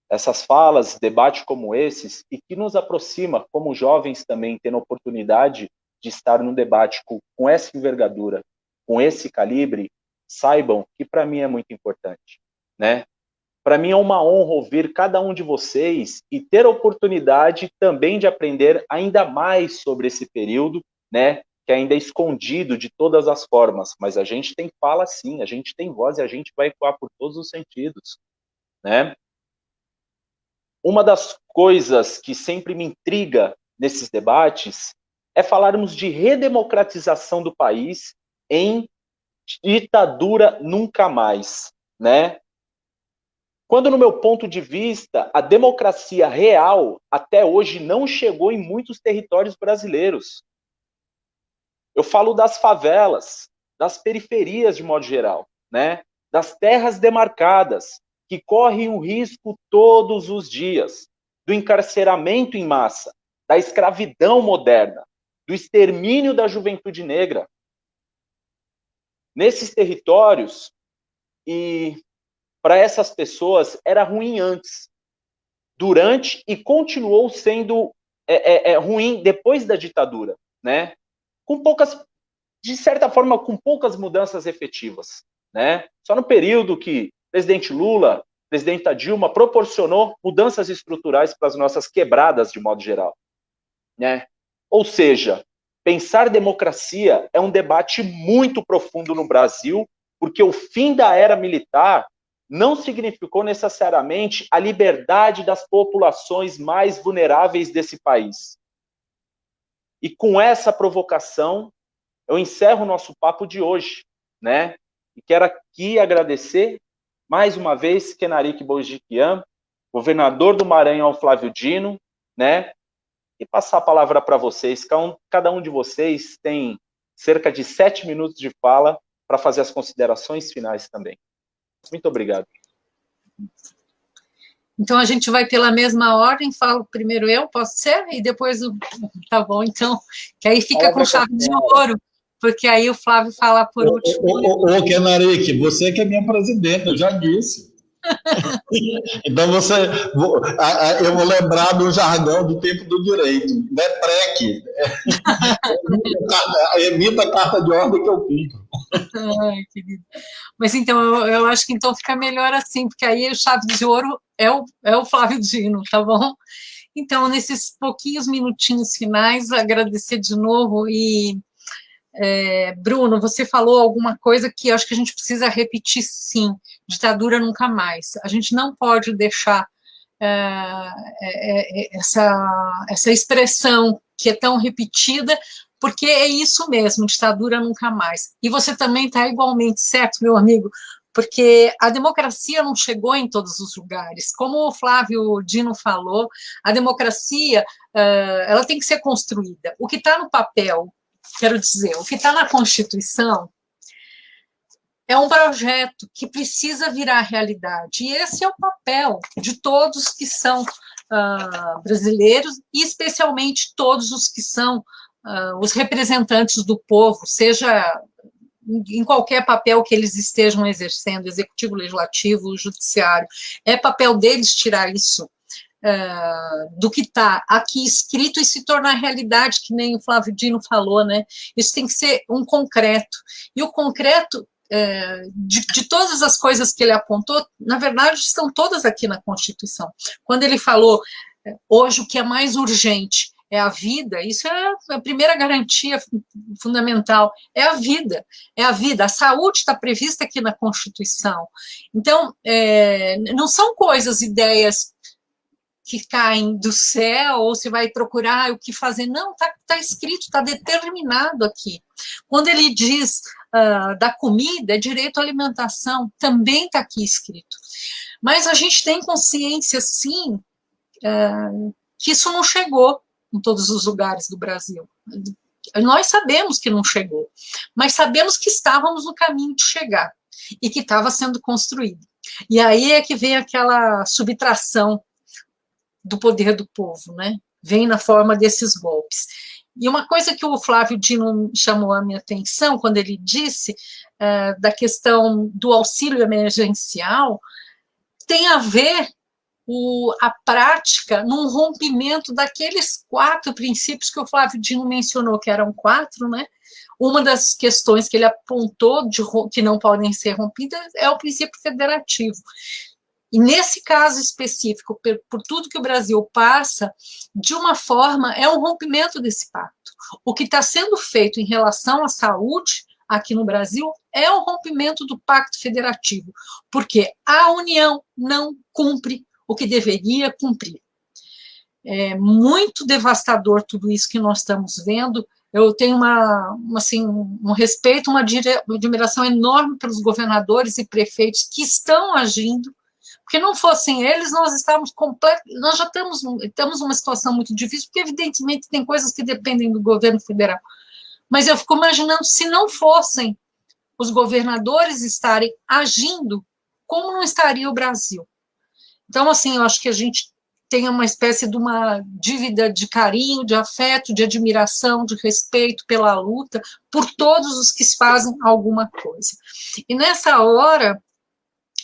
Essas falas, debates como esses, e que nos aproxima, como jovens também, tendo a oportunidade de estar num debate com essa envergadura, com esse calibre, saibam que para mim é muito importante, né? Para mim é uma honra ouvir cada um de vocês e ter a oportunidade também de aprender ainda mais sobre esse período, né? Que ainda é escondido de todas as formas, mas a gente tem fala sim, a gente tem voz e a gente vai ecoar por todos os sentidos, né? Uma das coisas que sempre me intriga nesses debates é falarmos de redemocratização do país em ditadura nunca mais, né? Quando, no meu ponto de vista, a democracia real até hoje não chegou em muitos territórios brasileiros. Eu falo das favelas, das periferias de modo geral, né? Das terras demarcadas, que correm o risco todos os dias, do encarceramento em massa, da escravidão moderna, do extermínio da juventude negra. Nesses territórios, e para essas pessoas era ruim antes, durante e continuou sendo ruim depois da ditadura, né? Com poucas, de certa forma, com poucas mudanças efetivas, né? Só no período que o presidente Lula, a presidenta Dilma proporcionou mudanças estruturais para as nossas quebradas de modo geral, né? Ou seja, pensar democracia é um debate muito profundo no Brasil, porque o fim da era militar não significou necessariamente a liberdade das populações mais vulneráveis desse país. E com essa provocação, eu encerro o nosso papo de hoje, né? E quero aqui agradecer, mais uma vez, Kenarik Bojiquian, governador do Maranhão, Flávio Dino, né? E passar a palavra para vocês. Cada um de vocês tem cerca de 7 minutos de fala para fazer as considerações finais também. Muito obrigado. Então, a gente vai pela mesma ordem, falo primeiro eu, posso ser? E depois o... Tá bom, então, que aí fica com chave de ouro, porque aí o Flávio fala por último. Ô, Kenarik, você que é minha presidente, eu já disse. Então, eu vou lembrar do jargão do tempo do direito, DEPREC. Emita a carta de ordem que eu cumpro. Ai, querido. Mas então, eu acho que então fica melhor assim, porque aí o chave de ouro é o Flávio Dino, tá bom? Então, nesses pouquinhos minutinhos finais, agradecer de novo e... Bruno, você falou alguma coisa que eu acho que a gente precisa repetir, sim, ditadura nunca mais. A gente não pode deixar essa expressão que é tão repetida, porque é isso mesmo, ditadura nunca mais. E você também está igualmente certo, meu amigo, porque a democracia não chegou em todos os lugares. Como o Flávio Dino falou, a democracia ela tem que ser construída. O que está no papel, quero dizer, o que está na Constituição é um projeto que precisa virar realidade. E esse é o papel de todos que são brasileiros, e especialmente todos os que são os representantes do povo, seja em qualquer papel que eles estejam exercendo, executivo, legislativo, judiciário. É papel deles tirar isso do que está aqui escrito e se tornar realidade, que nem o Flávio Dino falou, né? Isso tem que ser um concreto. E o concreto, de todas as coisas que ele apontou, na verdade, estão todas aqui na Constituição. Quando ele falou, hoje o que é mais urgente é a vida, isso é a primeira garantia fundamental, é a vida, a saúde está prevista aqui na Constituição. Então, não são coisas, ideias que caem do céu, ou você vai procurar o que fazer. Não, está escrito, está determinado aqui. Quando ele diz da comida, é direito à alimentação, também está aqui escrito. Mas a gente tem consciência, sim, que isso não chegou em todos os lugares do Brasil. Nós sabemos que não chegou, mas sabemos que estávamos no caminho de chegar e que estava sendo construído. E aí é que vem aquela subtração do poder do povo, né? Vem na forma desses golpes. E uma coisa que o Flávio Dino chamou a minha atenção, quando ele disse da questão do auxílio emergencial, tem a ver a prática num rompimento daqueles 4 princípios que o Flávio Dino mencionou, que eram 4, né? Uma das questões que ele apontou que não podem ser rompidas é o princípio federativo. E nesse caso específico, por tudo que o Brasil passa, de uma forma, é um rompimento desse pacto. O que está sendo feito em relação à saúde aqui no Brasil é um rompimento do pacto federativo, porque a União não cumpre o que deveria cumprir. É muito devastador tudo isso que nós estamos vendo. Eu tenho um respeito, uma admiração enorme pelos governadores e prefeitos que estão agindo, porque não fossem eles, nós já estamos numa situação muito difícil, porque evidentemente tem coisas que dependem do governo federal. Mas eu fico imaginando, se não fossem os governadores estarem agindo, como não estaria o Brasil? Então, assim, eu acho que a gente tem uma espécie de uma dívida de carinho, de afeto, de admiração, de respeito pela luta, por todos os que fazem alguma coisa. E nessa hora,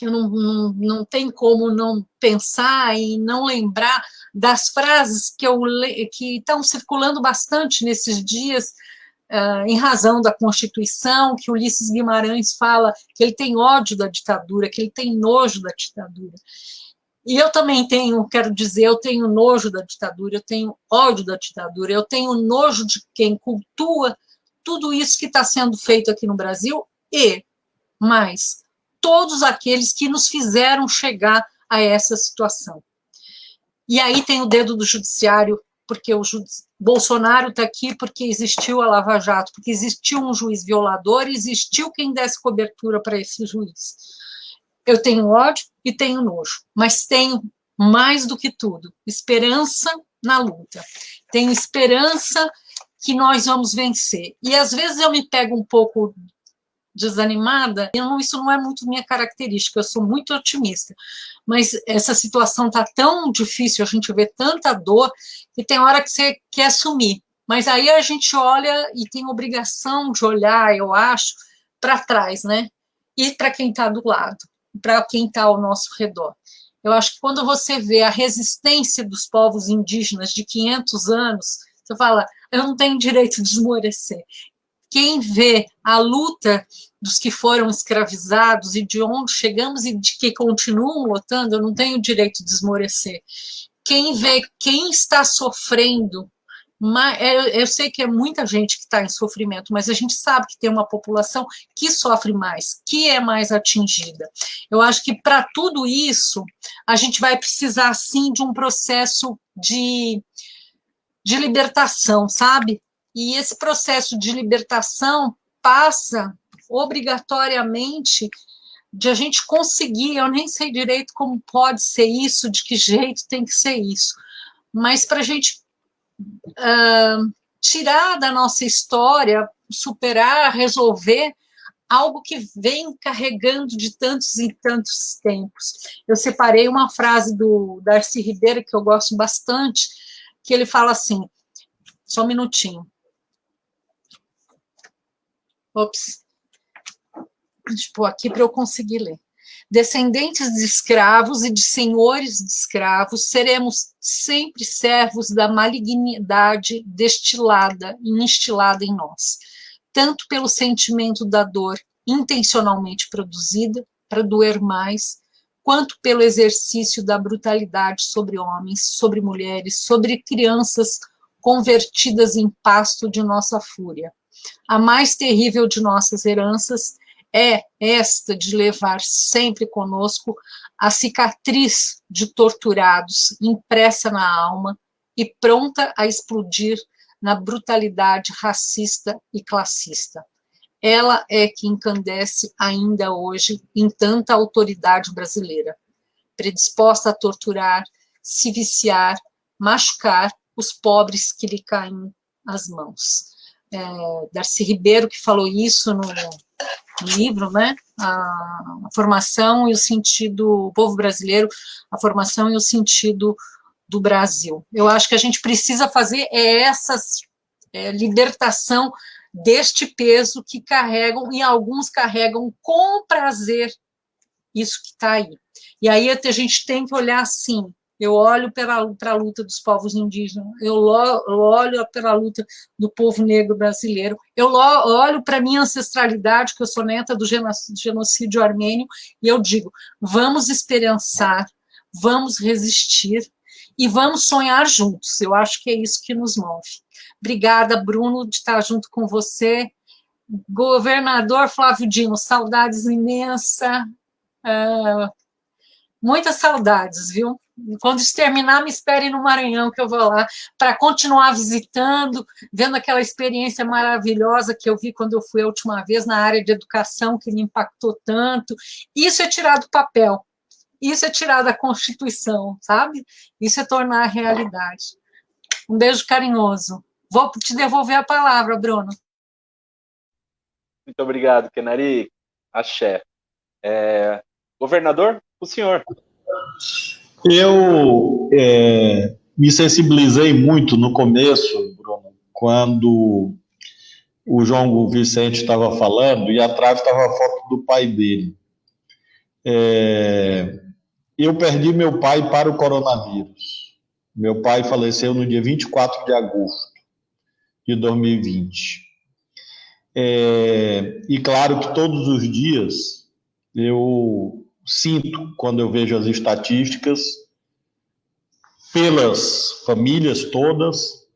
eu não tenho como não pensar e não lembrar das frases que estão circulando bastante nesses dias, em razão da Constituição, que Ulisses Guimarães fala que ele tem ódio da ditadura, que ele tem nojo da ditadura. E eu também quero dizer, eu tenho nojo da ditadura, eu tenho ódio da ditadura, eu tenho nojo de quem cultua tudo isso que está sendo feito aqui no Brasil e mais todos aqueles que nos fizeram chegar a essa situação. E aí tem o dedo do judiciário, porque o Bolsonaro está aqui porque existiu a Lava Jato, porque existiu um juiz violador e existiu quem desse cobertura para esse juiz. Eu tenho ódio e tenho nojo, mas tenho, mais do que tudo, esperança na luta. Tenho esperança que nós vamos vencer. E às vezes eu me pego um pouco desanimada, isso não é muito minha característica, eu sou muito otimista, mas essa situação está tão difícil, a gente vê tanta dor, que tem hora que você quer sumir, mas aí a gente olha e tem obrigação de olhar, eu acho, para trás, né? E para quem está do lado, para quem está ao nosso redor. Eu acho que quando você vê a resistência dos povos indígenas de 500 anos, você fala, eu não tenho direito de esmorecer. Quem vê a luta dos que foram escravizados e de onde chegamos e de que continuam lutando, eu não tenho direito de esmorecer. Quem vê quem está sofrendo, eu sei que é muita gente que está em sofrimento, mas a gente sabe que tem uma população que sofre mais, que é mais atingida. Eu acho que para tudo isso, a gente vai precisar, sim, de um processo de libertação, sabe? E esse processo de libertação passa obrigatoriamente de a gente conseguir, eu nem sei direito como pode ser isso, de que jeito tem que ser isso, mas para a gente tirar da nossa história, superar, resolver algo que vem carregando de tantos e tantos tempos. Eu separei uma frase do Darcy Ribeiro, que eu gosto bastante, que ele fala assim, só um minutinho. Ops. Deixa eu pôr aqui para eu conseguir ler. Descendentes de escravos e de senhores de escravos, seremos sempre servos da malignidade destilada e instilada em nós, tanto pelo sentimento da dor intencionalmente produzida, para doer mais, quanto pelo exercício da brutalidade sobre homens, sobre mulheres, sobre crianças convertidas em pasto de nossa fúria. A mais terrível de nossas heranças é esta de levar sempre conosco a cicatriz de torturados impressa na alma e pronta a explodir na brutalidade racista e classista. Ela é que encandece ainda hoje em tanta autoridade brasileira, predisposta a torturar, se viciar, machucar os pobres que lhe caem às mãos. Darcy Ribeiro, que falou isso no livro, né? A formação e o sentido, o povo brasileiro, a formação e o sentido do Brasil. Eu acho que a gente precisa fazer essa libertação deste peso que carregam, e alguns carregam com prazer isso que está aí. E aí a gente tem que olhar assim, eu olho para a luta dos povos indígenas, eu olho para a luta do povo negro brasileiro, eu olho para a minha ancestralidade, que eu sou neta do genocídio armênio, e eu digo, vamos esperançar, vamos resistir e vamos sonhar juntos. Eu acho que é isso que nos move. Obrigada, Bruno, de estar junto com você. Governador Flávio Dino, saudades imensas, muitas saudades, viu? Quando isso terminar, me espere no Maranhão, que eu vou lá, para continuar visitando, vendo aquela experiência maravilhosa que eu vi quando eu fui a última vez na área de educação, que me impactou tanto. Isso é tirar do papel, isso é tirar da Constituição, sabe? Isso é tornar a realidade. Um beijo carinhoso. Vou te devolver a palavra, Bruno. Muito obrigado, Kenari. Axé. Governador, o senhor. Eu me sensibilizei muito no começo, Bruno, quando o João Vicente estava falando e atrás estava a foto do pai dele. Eu perdi meu pai para o coronavírus. Meu pai faleceu no dia 24 de agosto de 2020. E claro que todos os dias eu sinto, quando eu vejo as estatísticas, pelas famílias todas,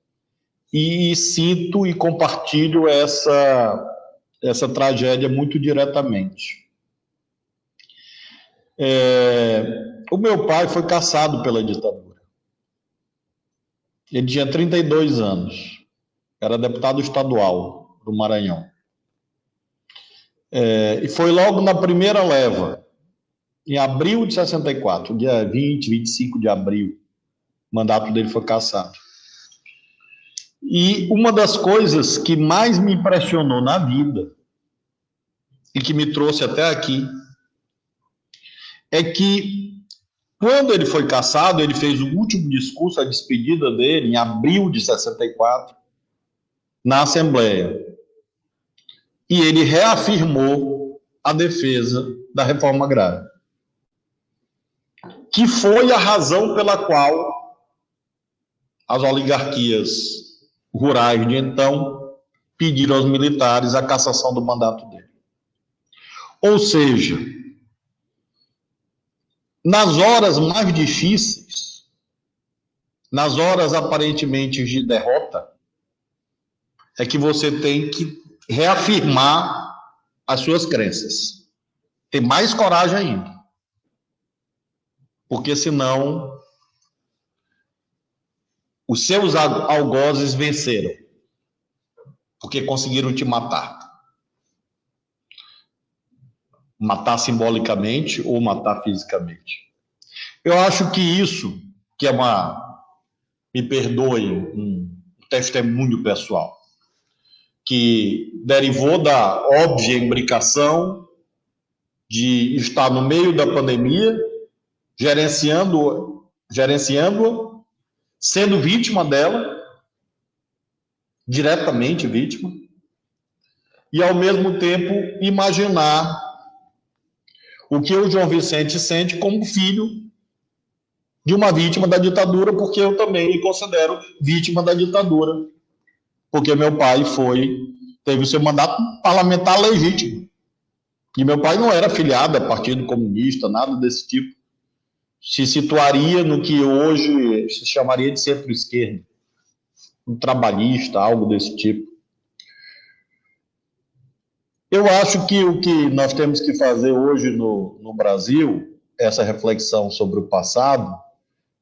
e sinto e compartilho essa tragédia muito diretamente. O meu pai foi caçado pela ditadura. Ele tinha 32 anos. Era deputado estadual do Maranhão. E foi logo na primeira leva, em abril de 64, dia 20, 25 de abril, o mandato dele foi cassado. E uma das coisas que mais me impressionou na vida, e que me trouxe até aqui, é que quando ele foi cassado, ele fez o último discurso, a despedida dele, em abril de 64, na Assembleia. E ele reafirmou a defesa da reforma agrária, que foi a razão pela qual as oligarquias rurais de então pediram aos militares a cassação do mandato dele. Ou seja, nas horas mais difíceis, nas horas aparentemente de derrota, é que você tem que reafirmar as suas crenças. Ter mais coragem ainda. Porque senão os seus algozes venceram. Porque conseguiram te matar. Matar simbolicamente ou matar fisicamente. Eu acho que isso, que é me perdoe, um testemunho pessoal, que derivou da óbvia imbricação de estar no meio da pandemia, gerenciando-a, sendo vítima dela, diretamente vítima, e ao mesmo tempo imaginar o que o João Vicente sente como filho de uma vítima da ditadura, porque eu também me considero vítima da ditadura, porque meu pai teve o seu mandato parlamentar legítimo. E meu pai não era afiliado a Partido Comunista, nada desse tipo. Se situaria no que hoje se chamaria de centro-esquerda, um trabalhista, algo desse tipo. Eu acho que o que nós temos que fazer hoje no Brasil, essa reflexão sobre o passado,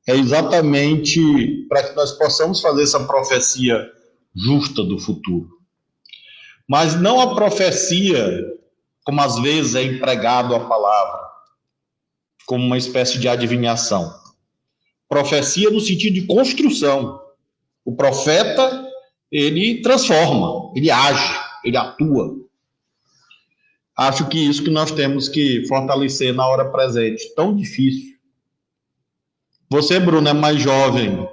é exatamente para que nós possamos fazer essa profecia justa do futuro. Mas não a profecia, como às vezes é empregado a palavra, como uma espécie de adivinhação. Profecia no sentido de construção. O profeta, ele transforma, ele age, ele atua. Acho que isso que nós temos que fortalecer na hora presente, tão difícil. Você, Bruno, é mais jovem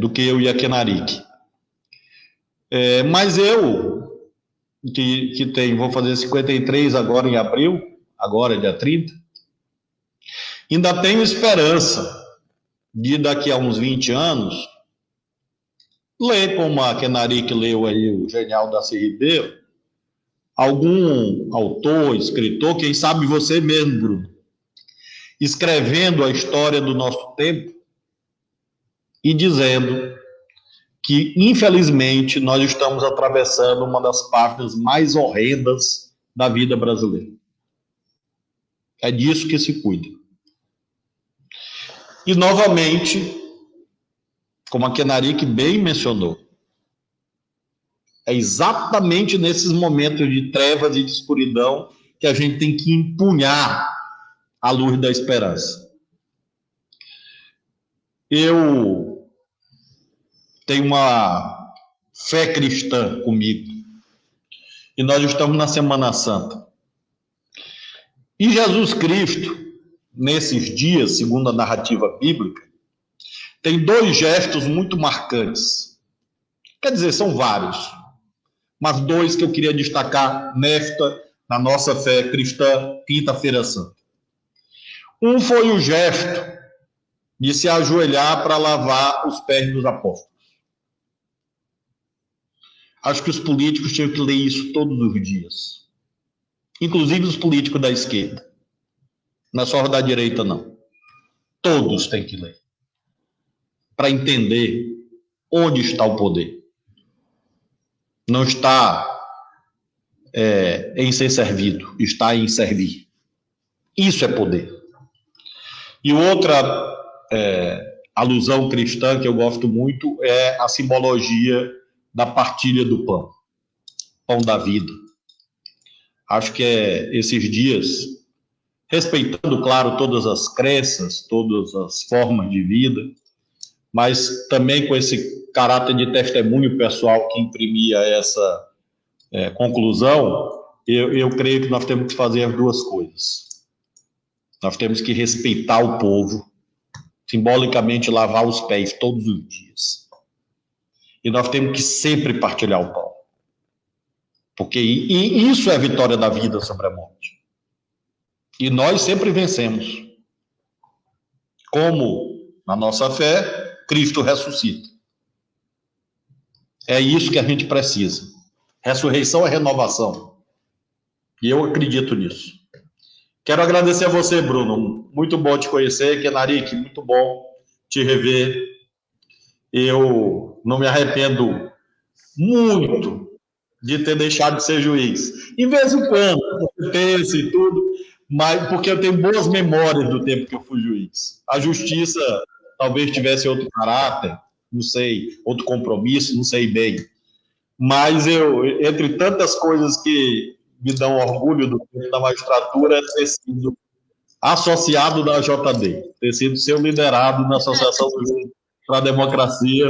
do que eu e a Kenarique. Mas eu, vou fazer 53 agora em abril, agora dia 30, ainda tenho esperança de daqui a uns 20 anos ler, como a Kenarique leu aí, o genial Darcy Ribeiro, algum autor, escritor, quem sabe você mesmo, Bruno, escrevendo a história do nosso tempo e dizendo que, infelizmente, nós estamos atravessando uma das páginas mais horrendas da vida brasileira. É disso que se cuida. E, novamente, como a Kenarique bem mencionou, é exatamente nesses momentos de trevas e de escuridão que a gente tem que empunhar a luz da esperança. Eu tenho uma fé cristã comigo. E nós estamos na Semana Santa. E Jesus Cristo, nesses dias, segundo a narrativa bíblica, tem dois gestos muito marcantes. Quer dizer, são vários, mas dois que eu queria destacar na nossa fé cristã, Quinta-feira Santa. Um foi o gesto de se ajoelhar para lavar os pés dos apóstolos. Acho que os políticos tinham que ler isso todos os dias. Inclusive os políticos da esquerda. Não é só da direita, não. Todos têm que ler. Para entender onde está o poder. Não está em ser servido, está em servir. Isso é poder. E outra alusão cristã que eu gosto muito é a simbologia da partilha do pão, pão da vida. Acho que esses dias, respeitando, claro, todas as crenças, todas as formas de vida, mas também com esse caráter de testemunho pessoal que imprimia essa conclusão, eu creio que nós temos que fazer as duas coisas. Nós temos que respeitar o povo, simbolicamente lavar os pés todos os dias. E nós temos que sempre partilhar o pão. Porque isso é a vitória da vida sobre a morte. E nós sempre vencemos. Como, na nossa fé, Cristo ressuscita. É isso que a gente precisa. Ressurreição é renovação. E eu acredito nisso. Quero agradecer a você, Bruno. Muito bom te conhecer. Kenarik, muito bom te rever. Eu não me arrependo muito de ter deixado de ser juiz. Em vez em quando, eu penso e tudo, mas porque eu tenho boas memórias do tempo que eu fui juiz. A justiça talvez tivesse outro caráter, não sei, outro compromisso, não sei bem. Mas entre tantas coisas que me dão orgulho do tempo da magistratura, é ter sido associado da JD, ter sido seu liderado na Associação para a Democracia,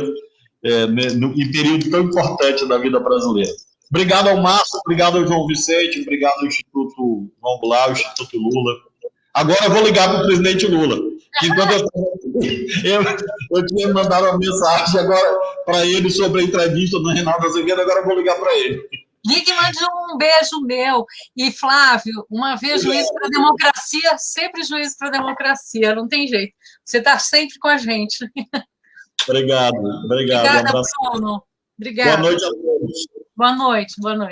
em período tão importante da vida brasileira. Obrigado ao Márcio, obrigado ao João Vicente, obrigado ao Instituto João Goulart, ao Instituto Lula. Agora eu vou ligar para o presidente Lula. Enquanto eu tinha mandado uma mensagem agora para ele sobre a entrevista do Reinaldo Azevedo, agora eu vou ligar para ele. Ligue e mande um beijo meu. E, Flávio, uma vez juiz para a democracia, sempre juiz para a democracia, não tem jeito. Você está sempre com a gente. Obrigado. Obrigada, Bruno. Obrigada. Boa noite a todos. Boa noite, Bruno.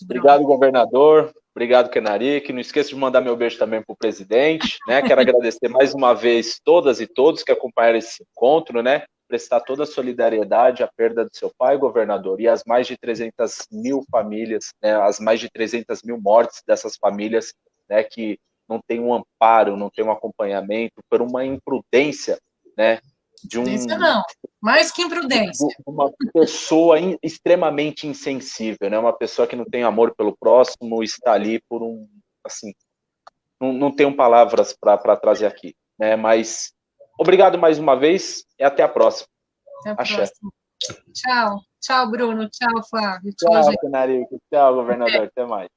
Obrigado, governador. Obrigado, Kenarik. Não esqueça de mandar meu beijo também para o presidente, né? Quero agradecer mais uma vez todas e todos que acompanharam esse encontro, né? Prestar toda a solidariedade à perda do seu pai, governador, e às mais de 300 mil famílias, né? As mais de 300 mil mortes dessas famílias, né? Que não tem um amparo, não tem um acompanhamento, por uma imprudência, né? Imprudência não, mais que imprudência. Uma pessoa extremamente insensível, né? Uma pessoa que não tem amor pelo próximo, está ali por assim, não tenho palavras para trazer aqui, né? Mas obrigado mais uma vez e até a próxima. Até a próxima. Tchau, Bruno, tchau, Flávio. Tchau, Kenarik. Tchau, governador, até mais.